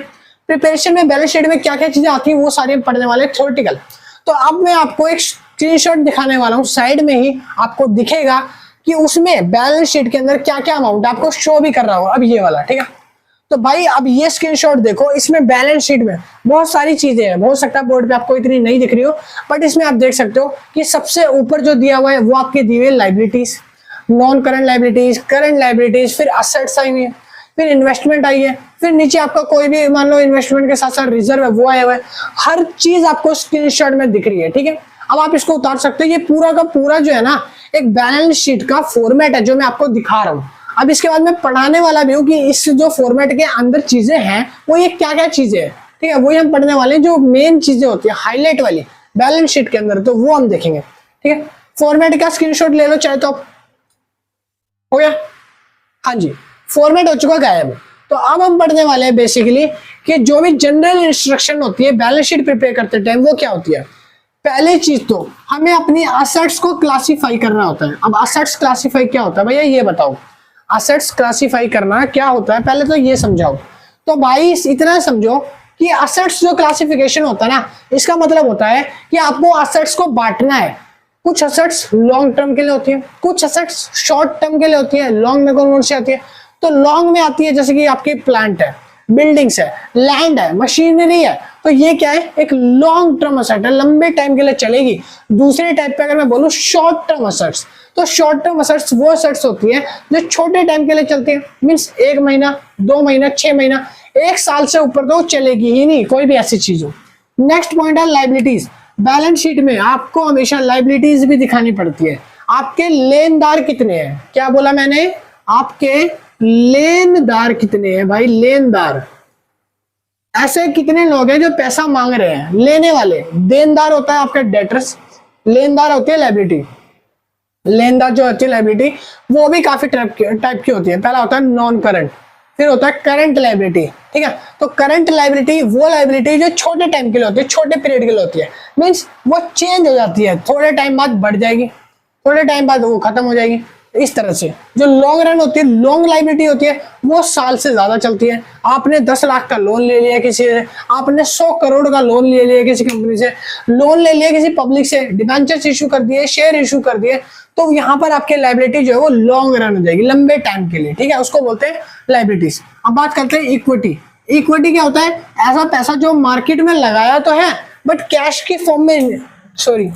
प्रिपरेशन में बैलेंस शीट में क्या क्या चीजें आती हैं, वो सारी हम पढ़ने वाले थ्योरेटिकल। तो अब मैं आपको एक स्क्रीनशॉट दिखाने वाला हूँ, साइड में ही आपको दिखेगा कि उसमें बैलेंस शीट के अंदर क्या क्या अमाउंट आपको शो भी कर रहा होगा। अब ये वाला, ठीक है, तो भाई अब ये स्क्रीनशॉट देखो, इसमें बैलेंस शीट में बहुत सारी चीजें हैं। हो सकता है बोर्ड पे आपको इतनी नहीं दिख रही हो, बट इसमें आप देख सकते हो कि सबसे ऊपर जो दिया हुआ है वो आपके दिए हुए liabilities, non current liabilities, current liabilities, फिर असेट्स आई हुई है, फिर इन्वेस्टमेंट आई है, फिर नीचे आपका कोई भी मान लो इन्वेस्टमेंट के साथ साथ रिजर्व है वो आया हुआ है। हर चीज आपको स्क्रीनशॉट में दिख रही है। ठीक है, अब आप इसको उतार सकते हो। ये पूरा का पूरा जो है ना एक बैलेंस शीट का फॉर्मेट है जो मैं आपको दिखा रहा हूँ। अब इसके बाद मैं पढ़ाने वाला भी हूँ कि इस जो फॉर्मेट के अंदर चीजें हैं वो ये क्या क्या चीजें हैं। ठीक है, वही हम पढ़ने वाले हैं, जो मेन चीजें होती है हाईलाइट वाली बैलेंस शीट के अंदर, तो वो हम देखेंगे। ठीक है, फॉर्मेट का स्क्रीनशॉट ले लो चाहे तो। हो गया, हाँ जी, फॉर्मेट हो चुका गायब। तो अब हम पढ़ने वाले हैं बेसिकली कि जो भी जनरल इंस्ट्रक्शन होती है बैलेंस शीट प्रिपेयर करते टाइम वो क्या होती है। पहली चीज तो हमें अपनी असेट्स को क्लासिफाई करना होता है। अब असेट्स क्लासिफाई क्या होता है भैया, ये बताओ। असेट्स क्लासिफाई करना क्या होता है, पहले तो ये समझाओ। तो भाई इतना समझो कि असेट्स जो क्लासिफिकेशन होता है ना, इसका मतलब होता है कि आपको असेट्स को बांटना है। कुछ असेट्स लॉन्ग टर्म के लिए होती है, कुछ असेट्स शॉर्ट टर्म के लिए होती है। लॉन्ग में कौन कौन सी आती है, तो लॉन्ग में आती है जैसे कि आपकी प्लांट है, बिल्डिंग्स है, लैंड है, मशीनरी है। तो ये क्या है, एक लॉन्ग टर्म असेट है, लंबे टाइम के लिए चलेगी। दूसरे टाइप पे अगर मैं बोलूं शॉर्ट टर्म असेट्स, तो शॉर्ट टर्म असेट्स वो असेट्स होती है जो छोटे टाइम के लिए चलती है। मींस 1 महीना, 2 महीना, 6 महीना, 1 साल से ऊपर तो चलेगी ही नहीं कोई भी ऐसी चीज हो। नेक्स्ट पॉइंट है लाइबिलिटीज। बैलेंस शीट में आपको हमेशा लाइबिलिटीज भी दिखानी पड़ती है। आपके लेनदार कितने हैं, क्या बोला मैंने, आपके लेनदार कितने हैं भाई, लेनदार। ऐसे कितने लोग हैं जो पैसा मांग रहे हैं, लेने वाले। देनदार होता है आपका डेटर्स, लेनदार होती है लाइबिलिटी। लेनदार जो होती है लाइबिलिटी वो भी काफी टाइप की होती है। पहला होता है नॉन करंट, फिर होता है करंट लाइबिलिटी। ठीक है, तो करंट लाइबिलिटी वो लाइबिलिटी जो छोटे टाइम के लिए होती है, छोटे पीरियड के लिए होती है। मींस वो चेंज हो जाती है, थोड़े टाइम बाद बढ़ जाएगी, थोड़े टाइम बाद वो खत्म हो जाएगी। इस तरह से जो लॉन्ग रन होती है, लॉन्ग लाइबिलिटी होती है, वो साल से ज्यादा चलती है। आपने 10 लाख का लोन ले लिया किसी से, आपने 100 करोड़ का लोन ले लिया किसी कंपनी से, लोन ले लिया किसी पब्लिक से, डिबेंचर्स इशू कर दिए, शेयर इशू कर दिए, तो यहाँ पर आपके लाइबिलिटी जो है वो लॉन्ग रन हो जाएगी, लंबे टाइम के लिए। ठीक है, उसको बोलते हैं लाइबिलिटीज। अब बात करते हैं इक्विटी। इक्विटी क्या होता है, ऐसा पैसा जो मार्केट में लगाया तो है बट कैश की फॉर्म में, सॉरी,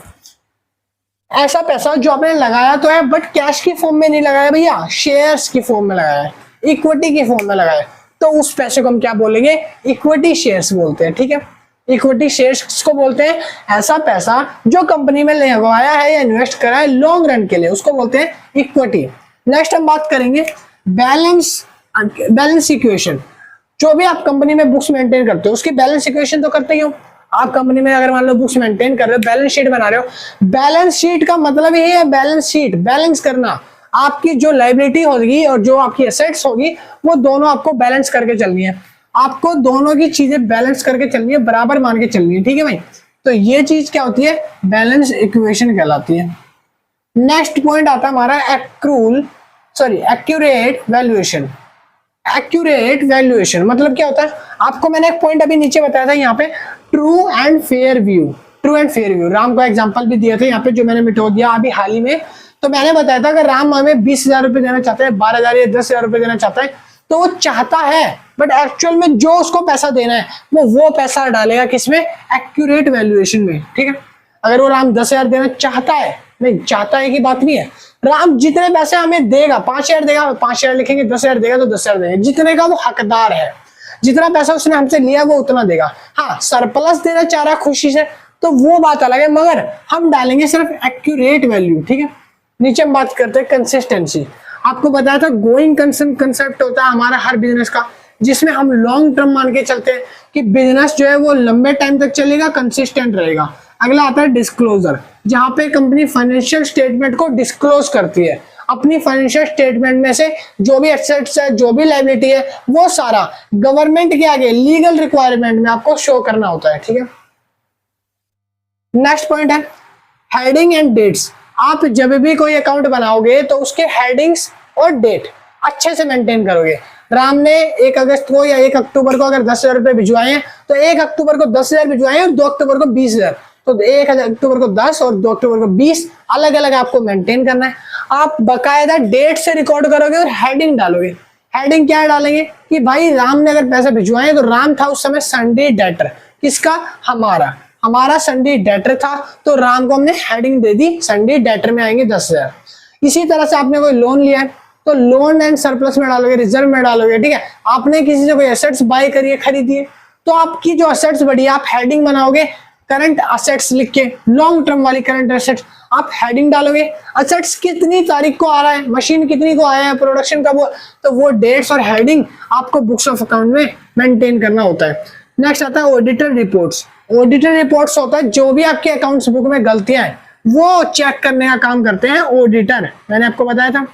ऐसा पैसा जो आपने लगाया तो है बट कैश की फॉर्म में नहीं लगाया भैया, शेयर्स की फॉर्म में लगाया है, इक्विटी की फॉर्म में लगाया है, तो उस पैसे को हम क्या बोलेंगे, इक्विटी शेयर्स बोलते हैं। ठीक है, इक्विटी शेयर्स को बोलते हैं ऐसा पैसा जो कंपनी में लगाया है या इन्वेस्ट करा है लॉन्ग रन के लिए, उसको बोलते हैं इक्विटी। नेक्स्ट हम बात करेंगे बैलेंस इक्वेशन। जो भी आप कंपनी में बुक्स मेंटेन करते हो उसकी बैलेंस इक्वेशन तो करते ही हो। आप कंपनी में अगर मान लो बुक्स मेंटेन कर रहे हो, बैलेंस शीट बना रहे हो, बैलेंस शीट का मतलब ये है बैलेंस शीट, बैलेंस करना। आपकी जो लायबिलिटी होगी और जो आपकी एसेट्स होगी वो दोनों आपको बैलेंस करके चलनी है। आपको दोनों की चीजें बैलेंस करके चलनी है, बराबर मान के चलनी है। ठीक है भाई, तो ये चीज क्या होती है, बैलेंस इक्वेशन कहलाती है। नेक्स्ट पॉइंट आता है हमारा एक्यूरेट वैल्यूएशन। एक्यूरेट वैल्यूएशन मतलब क्या होता है, आपको मैंने एक पॉइंट अभी नीचे बताया था यहाँ पे, true and fair view. True and fair view, Ram को एग्जांपल भी दिए थे यहाँ पे जो मैंने मिटो दिया अभी हाल ही में। तो मैंने बताया था अगर राम हमें 20,000 रुपए देना चाहता है, 12,000 या 10,000 रुपए देना चाहता है, तो वो चाहता है बट एक्चुअल में जो उसको पैसा देना है वो पैसा डालेगा किसमें, एक्यूरेट वैल्यूएशन में। ठीक है, अगर वो राम 10,000 देना चाहता है, नहीं चाहता है की बात नहीं है, राम जितने पैसे हमें देगा, 5,000 देगा 5,000 लिखेंगे, 10,000 देगा तो 10,000 देगा, जितने का वो हकदार है, जितना पैसा उसने हमसे लिया वो उतना देगा। हाँ, सरप्लस देना चाह रहा खुशी से तो वो बात अलग है, मगर हम डालेंगे सिर्फ एक्यूरेट वैल्यू। ठीक है, नीचे हम बात करते हैं कंसिस्टेंसी। आपको बताया था गोइंग कंसेप्ट होता है हमारा हर बिजनेस का, जिसमें हम लॉन्ग टर्म मान के चलते हैं कि बिजनेस जो है वो लंबे टाइम तक चलेगा, कंसिस्टेंट रहेगा। अगला आता है डिस्क्लोजर, जहां पे कंपनी फाइनेंशियल स्टेटमेंट को डिस्क्लोज करती है। अपनी फाइनेंशियल स्टेटमेंट में से जो भी एसेट्स है, जो भी लायबिलिटी है, वो सारा गवर्नमेंट के आगे लीगल रिक्वायरमेंट में आपको शो करना होता है। ठीक है, नेक्स्ट पॉइंट है हेडिंग एंड डेट्स। आप जब भी कोई अकाउंट बनाओगे तो उसके हेडिंग्स और डेट अच्छे से मेंटेन करोगे। राम ने 1 अगस्त को या 1 अक्टूबर को अगर 10,000 रुपए भिजवाए हैं तो 1 अक्टूबर को 10,000 भिजवाए और 2 अक्टूबर को 20,000, तो 1 अक्टूबर को 10 और 2 अक्टूबर को 20 अलग अलग आपको मेंटेन करना है। आप बकायदा डेट से रिकॉर्ड करोगे और हेडिंग डालोगे। हेडिंग क्या डालेंगे कि भाई राम ने अगर पैसे भिजवाए तो राम था उस समय सन्डी डेटर, किसका, हमारा सन्डी डेटर था, तो राम को हमने हेडिंग दे दी, सन्डी डेटर में आएंगे 10,000। इसी तरह से आपने कोई लोन लिया है तो लोन एंड सरप्लस में डालोगे, रिजर्व में डालोगे। ठीक है, आपने किसी से कोई एसेट्स बाय करिए, खरीदिए, तो आपकी जो एसेट्स बढ़ी आप हेडिंग बनाओगे करंट एसेट्स लिख के, लॉन्ग टर्म वाली करंट एसेट्स आप हेडिंग डालोगे। एसेट्स कितनी तारीख को आ रहा है, मशीन कितनी को आया है, प्रोडक्शन का वो, तो वो डेट्स और हेडिंग आपको बुक्स ऑफ अकाउंट में मेंटेन करना होता है। नेक्स्ट आता है ऑडिटर रिपोर्ट्स। ऑडिटर रिपोर्ट्स होता है जो भी आपके अकाउंट्स बुक में गलतियां हैं वो चेक करने का काम करते हैं ऑडिटर, मैंने आपको बताया था।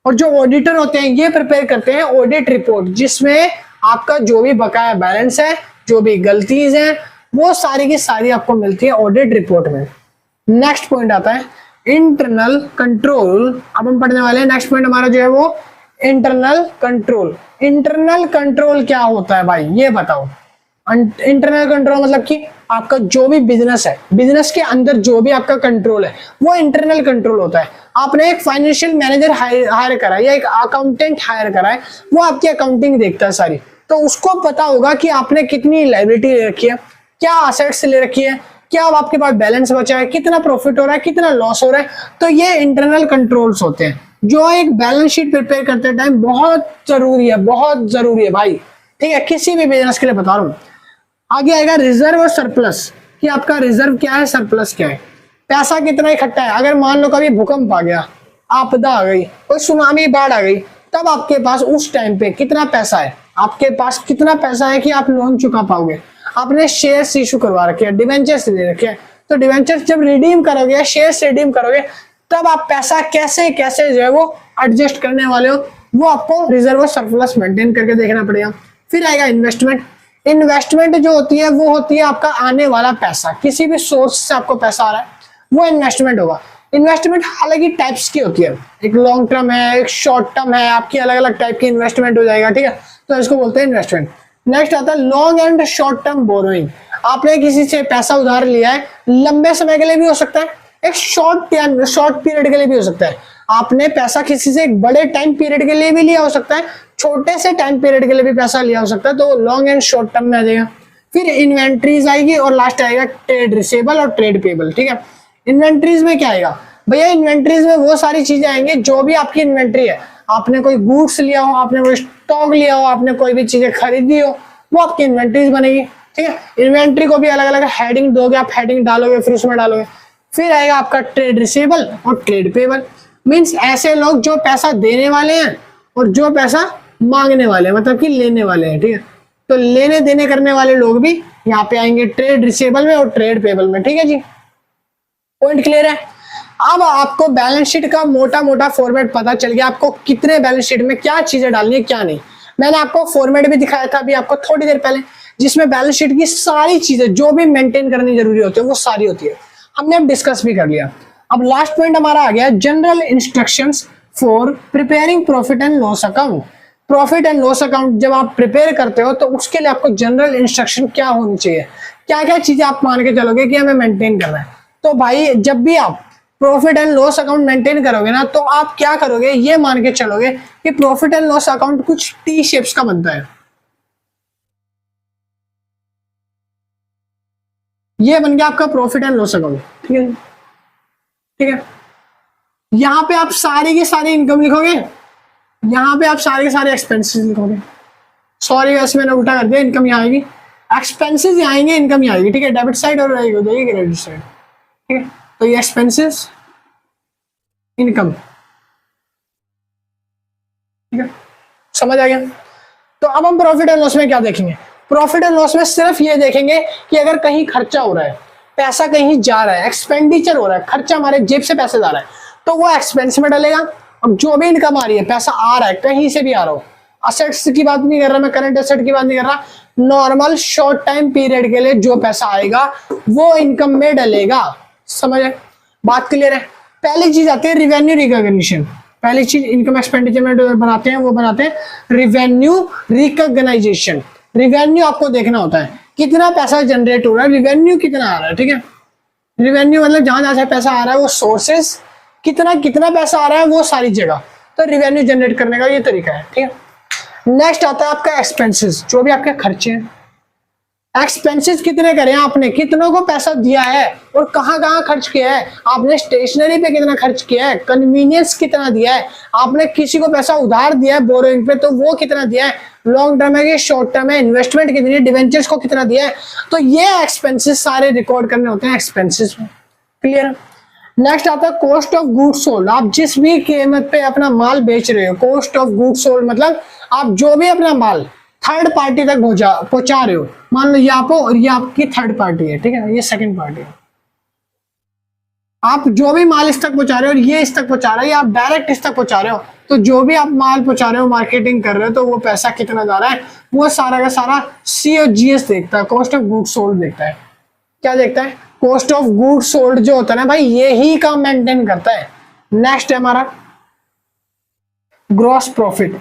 और जो ऑडिटर होते हैं ये प्रिपेयर करते हैं ऑडिट रिपोर्ट, जिसमें आपका जो भी बकाया बैलेंस है, जो भी गलतीज हैं, वो सारी की सारी आपको मिलती है ऑडिट रिपोर्ट में। नेक्स्ट पॉइंट आता है इंटरनल कंट्रोल। अब हम पढ़ने वाले हैं नेक्स्ट पॉइंट हमारा जो है वो इंटरनल कंट्रोल। इंटरनल कंट्रोल क्या होता है भाई, ये बताओ। इंटरनल कंट्रोल मतलब कि आपका जो भी बिजनेस है, बिजनेस के अंदर जो भी आपका कंट्रोल है वो इंटरनल कंट्रोल होता है। आपने एक फाइनेंशियल मैनेजर हायर करा है या एक अकाउंटेंट हायर करा है, वो आपकी अकाउंटिंग देखता है सारी, तो उसको पता होगा कि आपने कितनी लायबिलिटी ले रखी है, क्या असेट्स ले रखी है, क्या अब आपके पास बैलेंस बचा है, कितना प्रॉफिट हो रहा है, कितना लॉस हो रहा है। तो ये इंटरनल कंट्रोल्स होते हैं जो एक बैलेंस शीट प्रिपेयर करते टाइम बहुत जरूरी है, बहुत जरूरी है भाई। ठीक है, किसी भी बिजनेस के लिए बता रहा हूँ। आगे आएगा रिजर्व और सरप्लस, कि आपका रिजर्व क्या है, सरप्लस क्या है, पैसा कितना इकट्ठा है। अगर मान लो कभी भूकंप आ गया, आपदा आ गई, कोई सुनामी, बाढ़ आ गई, तब आपके पास उस टाइम पे कितना पैसा है, आपके पास कितना पैसा है कि आप लोन चुका पाओगे। आपने शेयर्स इशू करवा रखे हैं, डिवेंचर्स ले रखे हैं, तो डिवेंचर्स जब रिडीम करोगे, शेयर्स रिडीम करोगे, तब आप पैसा कैसे कैसे जो है वो एडजस्ट करने वाले हो, वो आपको रिजर्व और सरप्लस मेंटेन करके देखना पड़ेगा। फिर आएगा इन्वेस्टमेंट। इन्वेस्टमेंट जो होती है वो होती है आपका आने वाला पैसा, किसी भी सोर्स से आपको पैसा आ रहा है वो इन्वेस्टमेंट होगा। इन्वेस्टमेंट अलग ही टाइप्स की होती है, एक लॉन्ग टर्म है, एक शॉर्ट टर्म है, आपकी अलग अलग टाइप की इन्वेस्टमेंट हो जाएगा। ठीक है, तो इसको बोलते हैं इन्वेस्टमेंट। नेक्स्ट आता है long and short term borrowing. आपने किसी से पैसा उधार लिया है, लंबे समय के लिए भी हो सकता है, एक शॉर्ट पीरियड के लिए भी हो सकता है। आपने पैसा किसी से एक बड़े टाइम पीरियड के लिए भी लिया हो सकता है, छोटे से टाइम पीरियड के लिए भी पैसा लिया हो सकता है, तो लॉन्ग एंड शॉर्ट टर्म में आ जाएगा। फिर इन्वेंट्रीज आएगी और लास्ट आएगा ट्रेड रिसेबल और ट्रेड पेबल। ठीक है, इन्वेंट्रीज में क्या आएगा भैया, इन्वेंट्रीज में वो सारी चीजें आएंगी जो भी आपकी इन्वेंट्री है, आपने कोई गुड्स लिया हो, आपने कोई स्टॉक लिया हो, आपने कोई भी चीजें खरीदी हो, वो आपकी इन्वेंट्रीज बनेगी। ठीक है, इन्वेंट्री को भी अलग अलग हेडिंग दोगे, आप हेडिंग डालोगे, फिर उसमें डालोगे। फिर आएगा आपका ट्रेड रिसेबल और ट्रेड पेबल, मीन्स ऐसे लोग जो पैसा देने वाले हैं और जो पैसा मांगने वाले हैं, मतलब कि लेने वाले हैं। ठीक है, तो लेने देने करने वाले लोग भी यहाँ पे आएंगे ट्रेड रिसेबल में और ट्रेड पेबल में। ठीक है जी, पॉइंट क्लियर है। अब आपको बैलेंस शीट का मोटा मोटा फॉर्मेट पता चल गया, आपको कितने बैलेंस शीट में क्या चीजें डालनी है क्या नहीं। मैंने आपको फॉर्मेट भी दिखाया था अभी आपको थोड़ी देर पहले, जिसमें बैलेंस शीट की सारी चीजें जो भी मेंटेन करनी जरूरी होती है वो सारी होती है, हमने अब डिस्कस भी कर लिया। अब लास्ट पॉइंट हमारा आ गया general instructions for preparing profit and loss account. Profit and loss account जब आप प्रिपेयर करते हो तो उसके लिए आपको जनरल इंस्ट्रक्शन क्या होनी चाहिए, क्या क्या चीजें आप मान के चलोगे कि हमें मेंटेन करना है। तो भाई जब भी आप profit and loss account maintain करोगे ना, तो आप क्या करोगे, ये मान के चलोगे कि प्रॉफिट एंड लॉस अकाउंट कुछ टी शेप्स का बनता है। ये बन गया आपका प्रॉफिट एंड लॉस अकाउंट। ठीक है, ठीक है, यहां पे आप सारी की सारी इनकम लिखोगे, यहां पे आप सारे के सारे एक्सपेंसेस लिखोगे। सॉरी वैसे मैंने उल्टा कर दिया, इनकम यहाँ आएगी, एक्सपेंसेस यहाँ आएंगे, इनकम यहाँ आएगी। ठीक है, डेबिट साइड और हो जाएगी क्रेडिट साइड। ठीक है, तो ये एक्सपेंसेस, इनकम। ठीक है, समझ आ गया। तो अब हम प्रॉफिट एंड लॉस में क्या देखेंगे, प्रॉफिट एंड लॉस में सिर्फ ये देखेंगे कि अगर कहीं खर्चा हो रहा है, पैसा कहीं जा रहा है, एक्सपेंडिचर हो रहा है, खर्चा हमारे जेब से पैसे जा रहा है, तो वो एक्सपेंस में डलेगा अब जो भी इनकम आ रही है, पैसा आ रहा है कहीं से भी आ रहा हो, असेट्स की बात नहीं कर रहा मैं, करंट एसेट की बात नहीं कर रहा, नॉर्मल शॉर्ट टाइम पीरियड के लिए जो पैसा आएगा वो इनकम में डलेगा। समझ आए, बात क्लियर है। पहली चीज आती है रिवेन्यू रिकॉग्निशन। पहली चीज इनकम एक्सपेंडिचर में बनाते हैं, वो बनाते हैं रिवेन्यू रिकॉग्नाइजेशन। रिवेन्यू आपको देखना होता है कितना पैसा जनरेट हो रहा है, रिवेन्यू कितना आ रहा है, ठीक है। रिवेन्यू मतलब जहां जहां से पैसा आ रहा है वो सोर्सेस, कितना कितना पैसा आ रहा है वो सारी जगह, तो रिवेन्यू जनरेट करने का ये तरीका है, ठीक है। नेक्स्ट आता है आपका एक्सपेंसेस, जो भी आपके खर्चे हैं। एक्सपेंसेस कितने करे आपने, कितनों को पैसा दिया है और कहाँ कहाँ खर्च किया है, आपने स्टेशनरी पे कितना खर्च किया है, कन्वीनियंस कितना दिया है, आपने किसी को पैसा उधार दिया है बोरोइंग पे तो वो कितना दिया है, लॉन्ग टर्म है कि शॉर्ट टर्म है, इन्वेस्टमेंट कितनी है, डिवेंचर्स को कितना दिया है, तो ये एक्सपेंसेस सारे रिकॉर्ड करने होते हैं एक्सपेंसेस में। क्लियर। नेक्स्ट आता है कॉस्ट ऑफ गुड सोल्ड। आप जिस भी कीमत पे अपना माल बेच रहे हो, कॉस्ट ऑफ गुड सोल्ड मतलब आप जो भी अपना माल थर्ड पार्टी तक पहुंचा रहे हो, मान लो ये आप हो और ये आपकी थर्ड पार्टी है, ठीक है, ये सेकंड पार्टी है। आप जो भी माल इस तक पहुंचा रहे हो और ये इस तक पहुंचा रहे हो, या आप डायरेक्ट इस तक पहुंचा रहे हो, तो जो भी आप माल पहुंचा रहे हो, मार्केटिंग कर रहे हो, तो वो पैसा कितना जा रहा है वो सारा का सारा COGS देखता है, कॉस्ट ऑफ गुड सोल्ड देखता है। क्या देखता है, कॉस्ट ऑफ गुड सोल्ड जो होता है ना भाई, ये ही काम मेंटेन करता है। नेक्स्ट है हमारा ग्रॉस प्रॉफिट।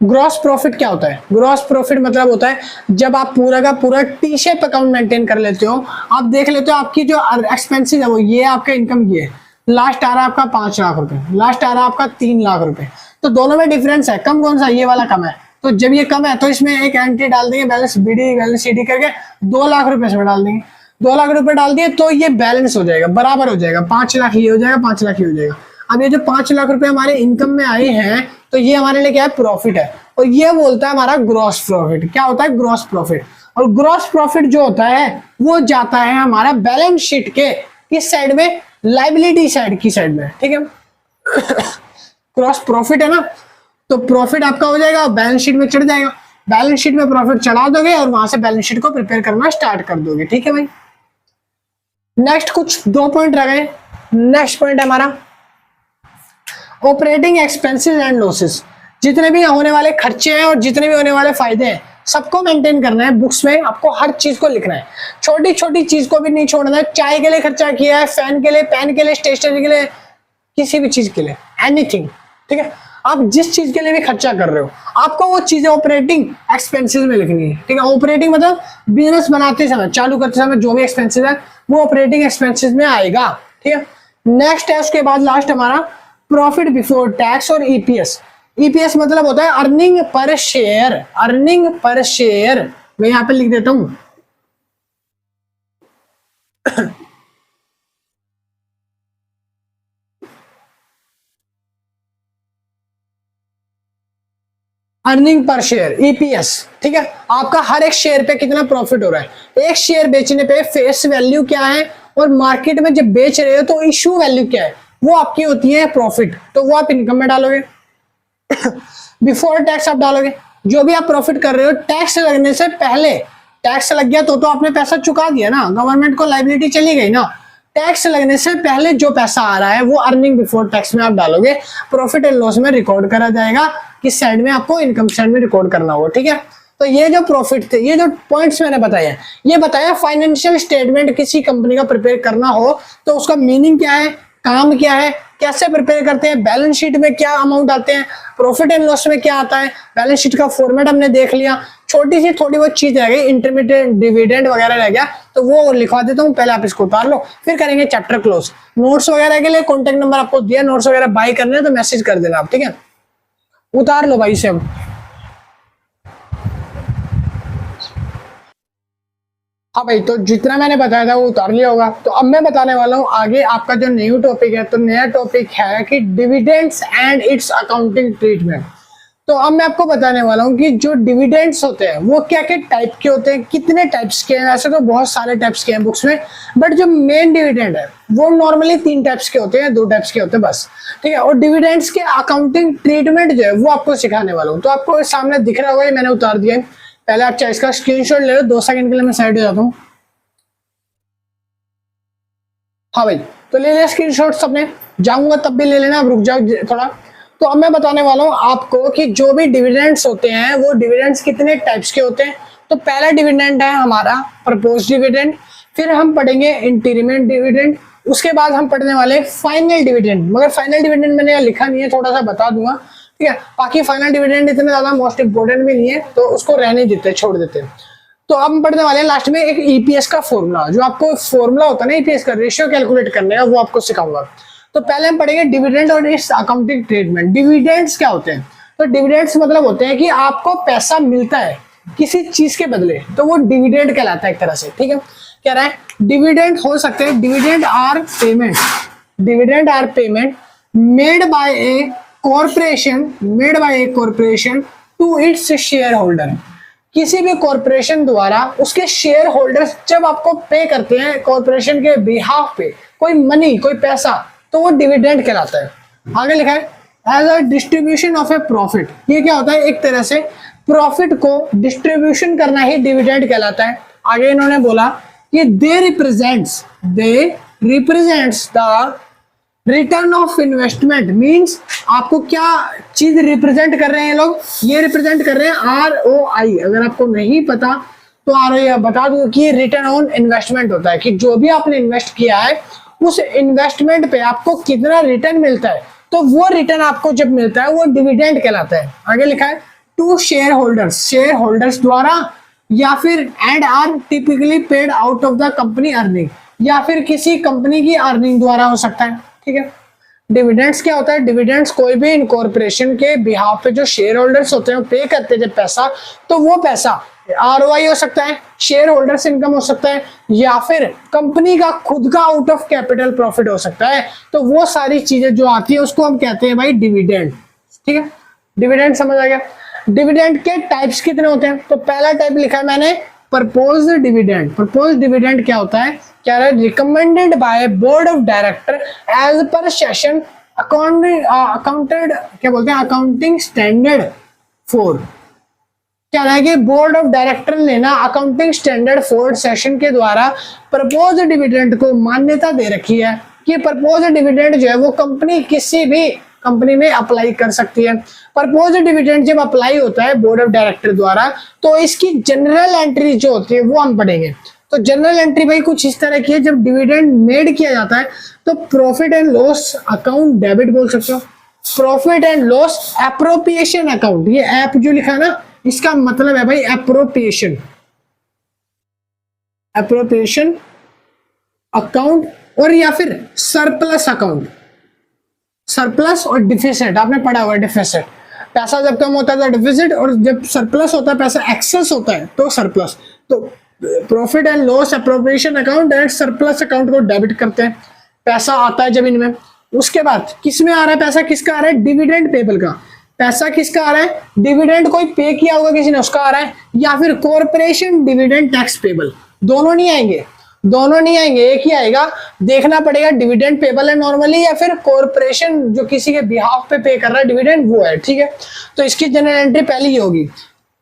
ग्रॉस प्रॉफिट क्या होता है, ग्रॉस प्रॉफिट मतलब होता है जब आप पूरा का पूरा टी शेप अकाउंट मेंटेन कर लेते हो, आप देख लेते हो आपकी जो एक्सपेंसेस है वो ये, आपका इनकम ये है, लास्ट आ रहा है आपका 5 लाख रुपए, लास्ट आ रहा है आपका 3 लाख रुपए, तो दोनों में डिफरेंस है, कम कौन सा, ये वाला कम है, तो जब ये कम है तो इसमें एक एंट्री डाल देंगे बैलेंस BD बैलेंस CD करके 2 लाख रुपए इसमें डाल देंगे, 2 लाख रुपए डाल दिए तो ये बैलेंस हो जाएगा, बराबर हो जाएगा, 5 लाख ये हो जाएगा, 5 लाख ये हो जाएगा। अब ये जो 5 लाख रुपए हमारे इनकम में आए हैं तो ये हमारे लिए क्या है, प्रॉफिट है, और ये बोलता है हमारा ग्रॉस प्रॉफिट। क्या होता है ग्रॉस प्रॉफिट, और ग्रॉस प्रॉफिट जो होता है वो जाता है हमारा बैलेंस शीट के किस साइड में, लाइबिलिटी साइड की साइड में, ठीक है। ग्रॉस प्रॉफिट है ना, तो प्रॉफिट आपका हो जाएगा, बैलेंस शीट में चढ़ जाएगा, बैलेंस शीट में प्रॉफिट चढ़ा दोगे और वहां से बैलेंस शीट को प्रिपेयर करना स्टार्ट कर दोगे, ठीक है भाई। नेक्स्ट कुछ 2 पॉइंट रह गए। नेक्स्ट पॉइंट है हमारा ऑपरेटिंग एक्सपेंसेस एंड लॉसेस। जितने भी होने वाले खर्चे हैं और जितने भी होने वाले फायदे हैं सबको मेंटेन करना है, बुक्स में आपको हर चीज को लिखना है, छोटी छोटी चीज को भी नहीं छोड़ना है। चाय के लिए खर्चा किया है, फैन के लिए, पेन के लिए, स्टेशनरी के लिए, किसी भी चीज के लिए, एनीथिंग, ठीक है। आप जिस चीज के लिए भी खर्चा कर रहे हो आपको वो चीजें ऑपरेटिंग एक्सपेंसेस में लिखनी है, ठीक है। ऑपरेटिंग मतलब बिजनेस बनाते समय, चालू करते समय जो भी एक्सपेंसेस है वो ऑपरेटिंग एक्सपेंसेस में आएगा, ठीक है। नेक्स्ट है उसके बाद लास्ट हमारा प्रॉफिट बिफोर टैक्स और EPS। EPS मतलब होता है earning per share, earning per share, मैं यहां पे लिख देता हूं अर्निंग पर शेयर EPS, ठीक है। आपका हर एक शेयर पे कितना प्रॉफिट हो रहा है, एक शेयर बेचने पे फेस वैल्यू क्या है और मार्केट में जब बेच रहे हो तो इशू वैल्यू क्या है, वो आपकी होती है प्रॉफिट, तो वो आप इनकम में डालोगे। बिफोर टैक्स आप डालोगे, जो भी आप प्रॉफिट कर रहे हो टैक्स लगने से पहले, टैक्स लग गया तो आपने पैसा चुका दिया ना, गवर्नमेंट को लायबिलिटी चली गई ना, टैक्स लगने से पहले जो पैसा आ रहा है वो अर्निंग बिफोर टैक्स में आप डालोगे, प्रॉफिट एंड लॉस में रिकॉर्ड करा जाएगा, किस साइड में आपको इनकम साइड में रिकॉर्ड करना होगा, ठीक है। तो ये जो प्रॉफिट थे, ये जो पॉइंट्स मैंने बताया, ये बताया फाइनेंशियल स्टेटमेंट किसी कंपनी का प्रिपेयर करना हो तो उसका मीनिंग क्या है, काम क्या है, कैसे प्रिपेयर करते हैं, बैलेंस शीट में क्या अमाउंट आते हैं, प्रॉफिट एंड लॉस में क्या आता है, बैलेंस शीट का फॉर्मेट हमने देख लिया। छोटी सी थोड़ी बहुत चीज रह गई, इंटरमीडिएट डिविडेंड वगैरह रह गया तो वो लिखवा देता हूँ, पहले आप इसको उतार लो, फिर करेंगे चैप्टर क्लोज। नोट्स वगैरह के लिए कॉन्टेक्ट नंबर आपको दिया, नोट्स वगैरह बाय करने हैं तो मैसेज कर देना आप, ठीक है। उतार लो भाई सब। हाँ भाई, तो जितना मैंने बताया था वो उतार लिया होगा। तो अब मैं बताने वाला हूँ आगे आपका जो न्यू टॉपिक है, तो नया टॉपिक है कि dividends and it's accounting treatment. तो अब मैं आपको बताने वाला हूँ कि जो डिविडेंड्स होते हैं वो क्या क्या टाइप के होते हैं, कितने टाइप्स के हैं। वैसे तो बहुत सारे टाइप्स के हैं बुक्स में, बट जो मेन डिविडेंड है वो नॉर्मली 3 टाइप्स के होते हैं, 2 टाइप्स के होते हैं बस, ठीक है। और डिविडेंड्स के अकाउंटिंग ट्रीटमेंट जो है वो आपको सिखाने वाला हूँ। तो आपको सामने दिख रहा होगा, ये मैंने उतार दिया है। पहले आप चाहे इसका स्क्रीनशॉट ले लो, 2 सेकंड के लिए मैं साइड हो जाता हूँ। हाँ भाई, तो ले लिया स्क्रीनशॉट सबने, जाऊंगा तब भी ले लेना, अब रुक जाओ थोड़ा। तो अब मैं बताने वाला हूँ आपको कि जो भी डिविडेंड्स होते हैं वो डिविडेंड्स कितने टाइप्स के होते हैं। तो पहला डिविडेंड है हमारा प्रपोज डिविडेंड, फिर हम पढ़ेंगे इंटीरियम डिविडेंड, उसके बाद हम पढ़ने वाले फाइनल डिविडेंड। मगर फाइनल डिविडेंड मैंने यहाँ लिखा नहीं है, थोड़ा सा बता दूंगा, ठीक है। बाकी फाइनल डिविडेंड इतना ज्यादा मोस्ट इंपोर्टेंट भी नहीं है, तो उसको रहने देते, छोड़ देते हैं। तो अब हम पढ़ने वाले हैं लास्ट में एक ईपीएस का फॉर्मूला, जो आपको फॉर्मूला होता है ना ईपीएस का, रेशियो कैलकुलेट करने का, वो आपको सिखाऊंगा। तो पहले हम पढ़ेंगे डिविडेंड और इस अकाउंटिंग ट्रीटमेंट। डिविडेंड्स क्या होते हैं? तो डिविडेंड्स मतलब होते हैं कि आपको पैसा मिलता है किसी चीज के बदले, तो वो डिविडेंड कहलाता है एक तरह से, ठीक है। कह रहा है डिविडेंड हो सकते हैं, dividend are payment made by a corporation to its shareholder. किसी भी कॉर्पोरेशन द्वारा उसके शेयर होल्डर्स जब आपको पे करते हैं कॉर्पोरेशन के बिहाफ पे कोई मनी, कोई पैसा, तो वो डिविडेंड कहलाता है। आगे लिखा है as a distribution of a profit. ये क्या होता है? एक तरह से प्रॉफिट को डिस्ट्रीब्यूशन करना ही डिविडेंड कहलाता है। आगे इन्होंने बोला कि they represents the return of investment. Means आपको क्या चीज रिप्रेजेंट कर रहे हैं लोग? ये रिप्रेजेंट कर रहे हैं ROI। अगर आपको नहीं पता तो ROI बता दूं कि रिटर्न ऑन इन्वेस्टमेंट होता है कि जो भी आपने इन्वेस्ट किया है उस इन्वेस्टमेंट पे आपको कितना रिटर्न मिलता है, तो वो रिटर्न आपको जब मिलता है वो डिविडेंड कहलाता है। आगे लिखा है टू शेयर होल्डर्स द्वारा, या फिर and are typically paid out of the company earning, या फिर किसी कंपनी की अर्निंग द्वारा हो सकता है, ठीक है। डिविडेंड्स क्या होता है? डिविडेंड्स कोई भी इनकॉर्पोरेशन के बिहाफ पे जो शेयर होल्डर्स होते हैं पे करते हैं जब पैसा, तो वो पैसा ROI हो सकता है, शेयर होल्डर्स इनकम हो सकता है, या फिर कंपनी का खुद का आउट ऑफ कैपिटल प्रॉफिट हो सकता है। तो वो सारी चीजें जो आती है उसको हम कहते हैं भाई डिविडेंड, ठीक है। डिविडेंड समझ आ गया। डिविडेंड के टाइप्स कितने होते हैं? तो पहला टाइप लिखा है मैंने प्रपोज्ड डिविडेंड। प्रपोज्ड डिविडेंड क्या होता है? क्या है? Recommended by board of director as per session accounting standard 4। क्या है कि बोर्ड ऑफ डायरेक्टर ने ना अकाउंटिंग स्टैंडर्ड 4 सेशन के द्वारा प्रपोज्ड डिविडेंड को मान्यता दे रखी है कि प्रपोज्ड डिविडेंड जो है वो कंपनी किसी भी कंपनी में अप्लाई कर सकती है। प्रपोज्ड डिविडेंड जब अप्लाई होता है बोर्ड ऑफ डायरेक्टर द्वारा, तो इसकी जनरल एंट्री जो होती है वो हम पढ़ेंगे। तो जनरल एंट्री भाई कुछ इस तरह की है, जब डिविडेंड मेड किया जाता है तो profit and loss account debit बोल सकते हो, profit and loss appropriation account, ये ऐप जो लिखा है ना इसका मतलब है भाई एप्रोप्रिएशन अकाउंट, और या फिर सरप्लस अकाउंट। सरप्लस और डिफिसिट आपने पढ़ा हुआ है। डिफिसिट पैसा जब कम होता है तो डिफिसिट, और जब सरप्लस होता है पैसा एक्सेस होता है तो सरप्लस। तो profit and loss appropriation account direct surplus account को डेबिट करते हैं। पैसा आता है जब इनमें, उसके बाद किस में आ रहा है पैसा? किसका आ रहा है? डिविडेंड पेबल का पैसा। किसका आ रहा है? डिविडेंड कोई पे किया होगा किसी ने, उसका आ रहा है, या फिर कॉर्पोरेशन डिविडेंड टैक्स पेबल। दोनों नहीं आएंगे, एक ही आएगा। देखना पड़ेगा डिविडेंड पेबल है नॉर्मली, या फिर कॉर्पोरेशन जो किसी के बिहाफ पे कर रहा है डिविडेंड वो है, ठीक है। तो इसकी जनरल एंट्री पहली होगी।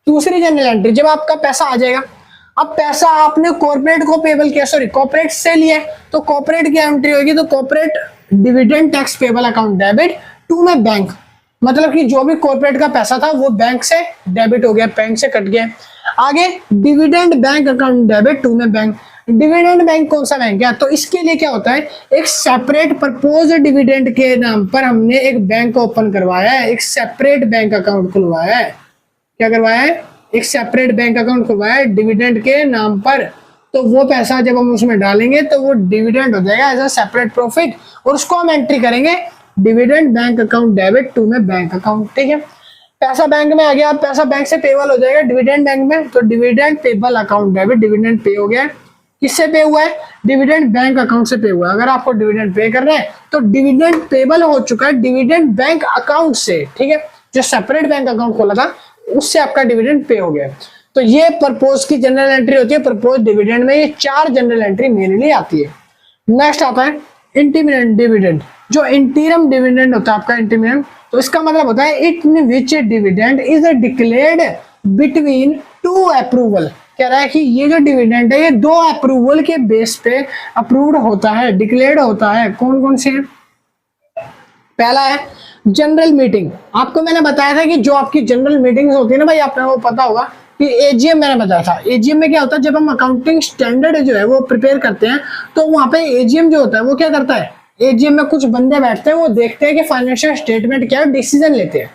दूसरी जनरल एंट्री, जब आपका पैसा आ जाएगा, अब पैसा आपने कॉर्पोरेट को पेबल किया, सॉरी कॉर्पोरेट से लिया, तो कॉर्पोरेट की एंट्री होगी, तो corporate dividend tax payable account debit to में बैंक। मतलब कि जो भी कॉर्पोरेट का पैसा था वो बैंक से डेबिट हो गया, बैंक से कट गया। आगे dividend bank account debit to में बैंक। डिविडेंड बैंक कौन सा बैंक है? तो इसके लिए क्या होता है, एक सेपरेट प्रपोज डिविडेंड के नाम पर हमने एक बैंक ओपन करवाया है, एक सेपरेट बैंक अकाउंट खुलवाया है। क्या करवाया है? एक सेपरेट बैंक अकाउंट खुलवाया है डिविडेंड के नाम पर। तो वो पैसा जब हम उसमें डालेंगे तो वो डिविडेंड हो जाएगा एज अ सेपरेट प्रॉफिट, और उसको हम एंट्री करेंगे dividend bank account debit to में बैंक अकाउंट, ठीक है। पैसा बैंक में आ गया, अब पैसा बैंक से पेबल हो जाएगा डिविडेंड बैंक में, तो dividend payable account debit, dividend pay हो गया। किससे पे हुआ है? डिविडेंड बैंक अकाउंट से पे हुआ है। अगर आपको डिविडेंड पे करना है तो डिविडेंड पेबल हो चुका है डिविडेंड बैंक अकाउंट से, ठीक है। जो सेपरेट बैंक अकाउंट खोला था उससे आपका डिविडेंड पे हो गया। तो ये प्रपोज की जनरल एंट्री होती है। प्रपोज डिविडेंड में ये 4 जनरल एंट्री मेरे लिए आती है। नेक्स्ट आता है इंटीरियम डिविडेंड। जो इंटीरियम डिविडेंड होता है आपका इंटीरियम, तो इसका मतलब होता है it in which dividend is declared between 2 approval. कह रहा है कि ये जो डिविडेंड है ये 2 अप्रूवल के बेस पे अप्रूव्ड होता है, डिक्लेयर्ड होता है। कौन कौन से? पहला है जनरल मीटिंग, आपको मैंने बताया था कि जो आपकी जनरल मीटिंग्स होती है ना भाई, आपने वो पता होगा कि एजीएम मैंने बताया था। एजीएम में क्या होता है, जब हम अकाउंटिंग स्टैंडर्ड जो है वो प्रिपेयर करते हैं तो वहां पे एजीएम जो होता है वो क्या करता है, एजीएम में कुछ बंदे बैठते हैं, वो देखते हैं कि फाइनेंशियल स्टेटमेंट क्या है, डिसीजन लेते हैं।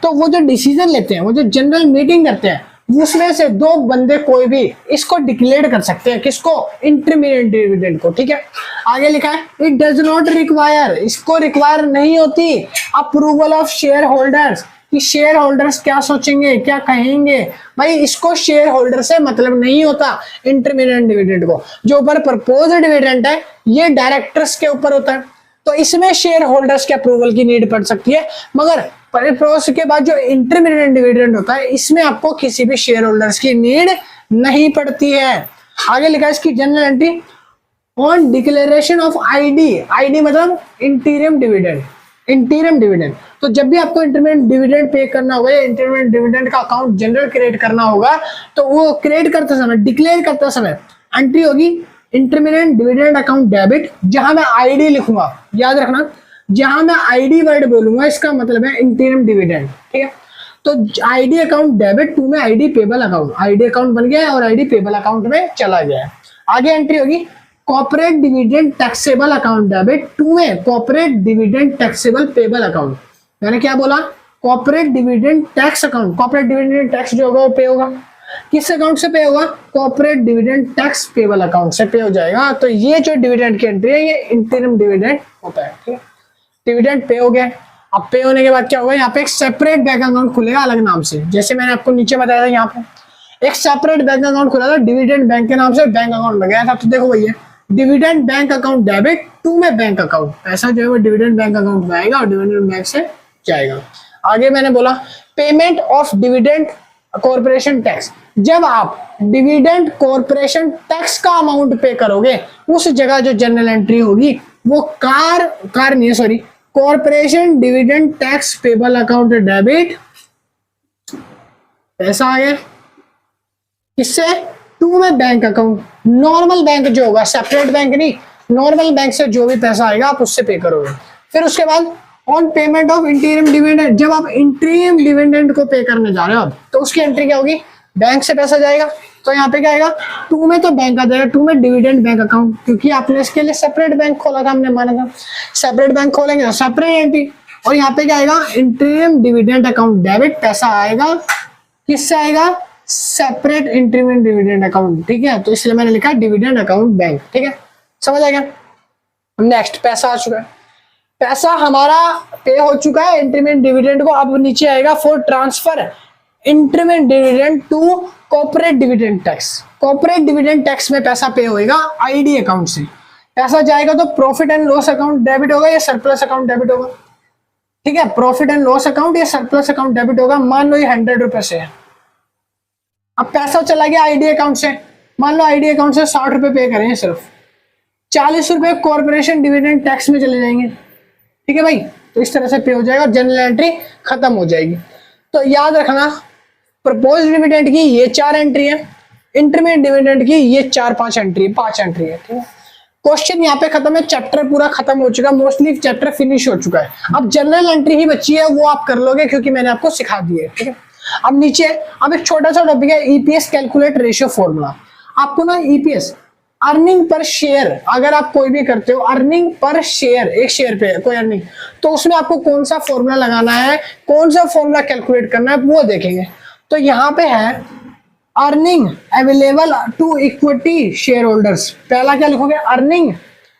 तो वो जो डिसीजन लेते हैं, वो जो जनरल मीटिंग करते हैं, उसमें से दो बंदे कोई भी इसको डिक्लेयर कर सकते हैं, किसको, इंटरमीडिएट डिविडेंड को। ठीक है, आगे लिखा है इट डज नॉट रिक्वायर, इसको रिक्वायर नहीं होती अप्रूवल ऑफ शेयर होल्डर्स, कि शेयर होल्डर्स क्या सोचेंगे, क्या कहेंगे, भाई इसको शेयर होल्डर से मतलब नहीं होता इंटरमीडिएट डिविडेंड को। जो ऊपर प्रपोज डिविडेंड है ये डायरेक्टर्स के ऊपर होता है, तो इसमें शेयर होल्डर्स के अप्रूवल की नीड पड़ सकती है, मगर प्रपोज के बाद जो इंटरमीडिएट डिविडेंड होता है इसमें आपको किसी भी शेयर होल्डर्स की नीड नहीं पड़ती है। आगे लिखा है इसकी general entry on declaration of ID, ID मतलब इंटीरियम डिविडेंड, इंटीरियम डिविडेंड। तो जब भी आपको इंटरमीडिएट डिविडेंड पे करना होगा या इंटरमीडिएट डिविडेंड का अकाउंट जनरल क्रिएट करना होगा, तो वो क्रिएट करते समय, डिक्लेयर करते समय एंट्री होगी इंटरमीडिएट डिविडेंड अकाउंट डेबिट, जहां मैं आईडी लिखूंगा, याद रखना, जहां मैं आईडी वर्ड बोलूंगा इसका मतलब है इंटरमीडिएट डिविडेंड। ठीक है, तो आईडी अकाउंट डेबिट, टू में ID payable account, ID account बन गया है और आईडी पेबल अकाउंट में चला गया है। आगे एंट्री होगी corporate dividend taxable account debit, to में corporate dividend taxable payable account. मैंने क्या बोला, corporate dividend tax account, corporate dividend tax जो होगा वो पे होगा, किस अकाउंट से पे होगा, corporate dividend tax payable account से पे हो जाएगा। तो ये जो डिविडेंड की एंट्री है ये इंटरिम डिविडेंड होता है। ठीक है, डिविडेंड पे हो गया। अब पे होने के बाद क्या होगा, यहाँ पे एक सेपरेट बैंक अकाउंट खुलेगा अलग नाम से, जैसे मैंने आपको नीचे बताया था, यहाँ पे एक सेपरेट बैंक अकाउंट खुला था डिविडेंड बैंक के नाम से, बैंक अकाउंट लगाया था। तो देखो भैया dividend bank account debit, to में बैंक अकाउंट, पैसा जो है वो डिविडेंड बैंक अकाउंट में आएगा और डिविडेंड बैंक से जाएगा। आगे मैंने बोला payment of dividend corporation tax, जब आप डिविडेंड कॉर्पोरेशन टैक्स का अमाउंट पे करोगे उस जगह जो जनरल एंट्री होगी वो कार नहीं sorry corporation dividend tax payable account debit, पैसा आ गया किससे, टू में बैंक अकाउंट, नॉर्मल बैंक जो होगा, सेपरेट बैंक नहीं, नॉर्मल बैंक से जो भी पैसा आएगा आप उससे पे करोगे। फिर उसके बाद ऑन पेमेंट ऑफ इंटीरियम डिविडेंड, जब आप इंटीरियम डिविडेंड को पे करने जा रहे हो तो उसकी एंट्री क्या होगी, बैंक से पैसा जाएगा, तो यहाँ पे क्या आएगा, टू में तो बैंक आ जाएगा, टू में डिविडेंड बैंक अकाउंट, क्योंकि आपने इसके लिए सेपरेट बैंक खोला था, हमने माना था सेपरेट बैंक खोलेंगे तो सेपरेट एंट्री, और यहाँ पे क्या आएगा, इंटीरियम डिविडेंड अकाउंट डेबिट, पैसा आएगा किससे आएगा, सेपरेट इंटीरियम डिविडेंड अकाउंट। ठीक है, तो इसलिए मैंने लिखा डिविडेंड अकाउंट बैंक। ठीक है, समझ आ गया। नेक्स्ट पैसा आ चुका है, पैसा हमारा पे हो चुका है इंटरमीडिएट डिविडेंड को। अब नीचे आएगा for transfer intermediate dividend to corporate dividend tax, corporate dividend tax में पैसा पे होएगा आईडी अकाउंट से, पैसा जाएगा तो profit and loss account debit होगा या सरप्लस अकाउंट डेबिट होगा। ठीक है, प्रॉफिट एंड लॉस अकाउंट या सरप्लस अकाउंट डेबिट होगा। मान लो ये 100 रुपए से है, अब पैसा चला गया आईडी अकाउंट से, मान लो आईडी अकाउंट से 60 रुपए पे करें, सिर्फ 40 रुपए कॉर्पोरेशन डिविडेंड टैक्स में चले जाएंगे। ठीक है भाई, तो इस तरह से पे हो जाएगा, जनरल एंट्री खत्म हो जाएगी। तो याद रखना प्रपोज डिविडेंड की ये 4 एंट्री है, इंटरमीडिएट डिविडेंड की ये 4-5 एंट्री है, 5 एंट्री है। ठीक है, क्वेश्चन यहाँ पे खत्म है, चैप्टर पूरा खत्म हो चुका है, मोस्टली चैप्टर फिनिश हो चुका है। अब जनरल एंट्री ही बची है, वो आप कर लोगे क्योंकि मैंने आपको सिखा दी है। ठीक है, अब नीचे अब एक छोटा सा टॉपिक है ईपीएस कैलकुलेट रेशियो फॉर्मूला। आपको ना ईपीएस अर्निंग पर शेयर, अगर आप कोई भी करते हो अर्निंग पर शेयर, एक शेयर पे कोई अर्निंग, तो उसमें आपको कौन सा फॉर्मूला लगाना है, कौन सा फॉर्मूला कैलकुलेट करना है वो देखेंगे। तो यहाँ पे है earning available to equity shareholders, पहला क्या लिखोगे, earning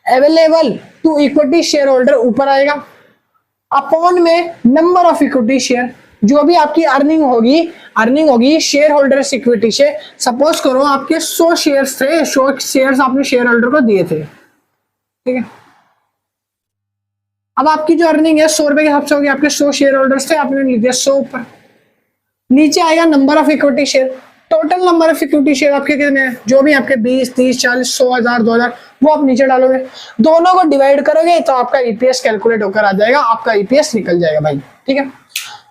available to equity shareholder ऊपर आएगा, अपॉन में नंबर ऑफ इक्विटी शेयर, जो भी आपकी अर्निंग होगी शेयर होल्डर्स इक्विटी से। सपोज करो आपके 100 शेयर्स थे, 100 शेयर्स आपने शेयर होल्डर को दिए थे। ठीक है, अब आपकी जो अर्निंग है 100 रुपए के हिसाब से होगी, आपके 100 शेयर होल्डर्स थे, आपने ले दिया 100 ऊपर। नीचे आएगा number of equity share, total number of equity share आपके कितने हैं, जो भी आपके 20, 30, 40, 100, 1000, 2000 वो आप नीचे डालोगे, दोनों को डिवाइड करोगे तो आपका ईपीएस कैलकुलेट होकर आ जाएगा, आपका ईपीएस निकल जाएगा भाई। ठीक है,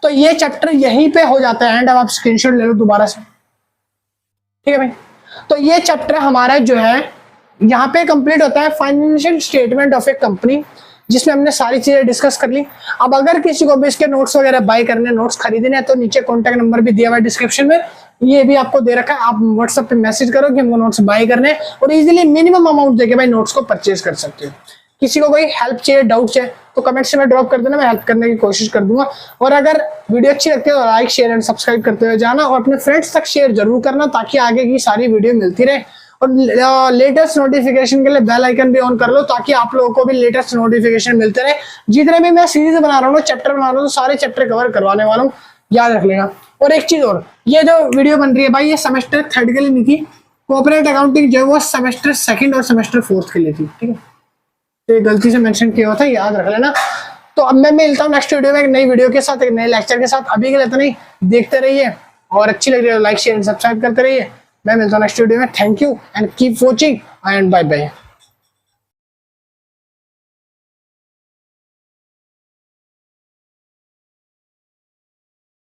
तो ये चैप्टर यहीं पे हो जाता है एंड। अब आप स्क्रीनशॉट ले लो दोबारा से। ठीक है भाई, तो ये चैप्टर हमारा जो है यहाँ पे कंप्लीट होता है financial statement of a company, जिसमें हमने सारी चीजें डिस्कस कर ली। अब अगर किसी को भी इसके नोट्स वगैरह बाय करने, नोट्स खरीदने हैं, तो नीचे कॉन्टैक्ट नंबर भी दिया हुआ है डिस्क्रिप्शन में, ये भी आपको दे रखा है। आप व्हाट्सएप पे मैसेज करो कि हमको नोट्स बाय करने हैं और इजीली मिनिमम अमाउंट देके भाई नोट्स को परचेज कर सकते हो। किसी को कोई हेल्प चाहिए, डाउट चाहिए तो कमेंट से में ड्रॉप कर देना, मैं हेल्प करने की कोशिश कर दूंगा। और अगर वीडियो अच्छी लगती है तो लाइक शेयर एंड सब्सक्राइब करते हुए जाना और अपने फ्रेंड्स तक शेयर जरूर करना ताकि आगे की सारी वीडियो मिलती रहे। और लेटेस्ट नोटिफिकेशन के लिए बेल आइकन भी ऑन कर लो ताकि आप लोगों को भी लेटेस्ट नोटिफिकेशन मिलते रहे। जितने भी मैं सीरीज बना रहा हूँ, चैप्टर बना रहा हूँ, सारे चैप्टर कवर करवाने वाला हूँ, याद रख लेना। और एक चीज और, ये जो वीडियो बन रही है भाई, ये सेमेस्टर 3 के लिए नहीं थी। कॉर्पोरेट अकाउंटिंग जो है वो सेमेस्टर 2 और सेमेस्टर 4 के लिए थी, ठीक है। तो गलती से मेंशन किया हुआ था, याद रख लेना। तो अब मैं मिलता हूँ नेक्स्ट वीडियो में एक नई वीडियो के साथ, एक नए लेक्चर के साथ। अभी के लिए तो नहीं, देखते रहिए और अच्छी लग रही है लाइक शेयर सब्सक्राइब करते रहिए। मैं मिलता हूँ नेक्स्ट वीडियो में। Thank you and keep watching and bye bye.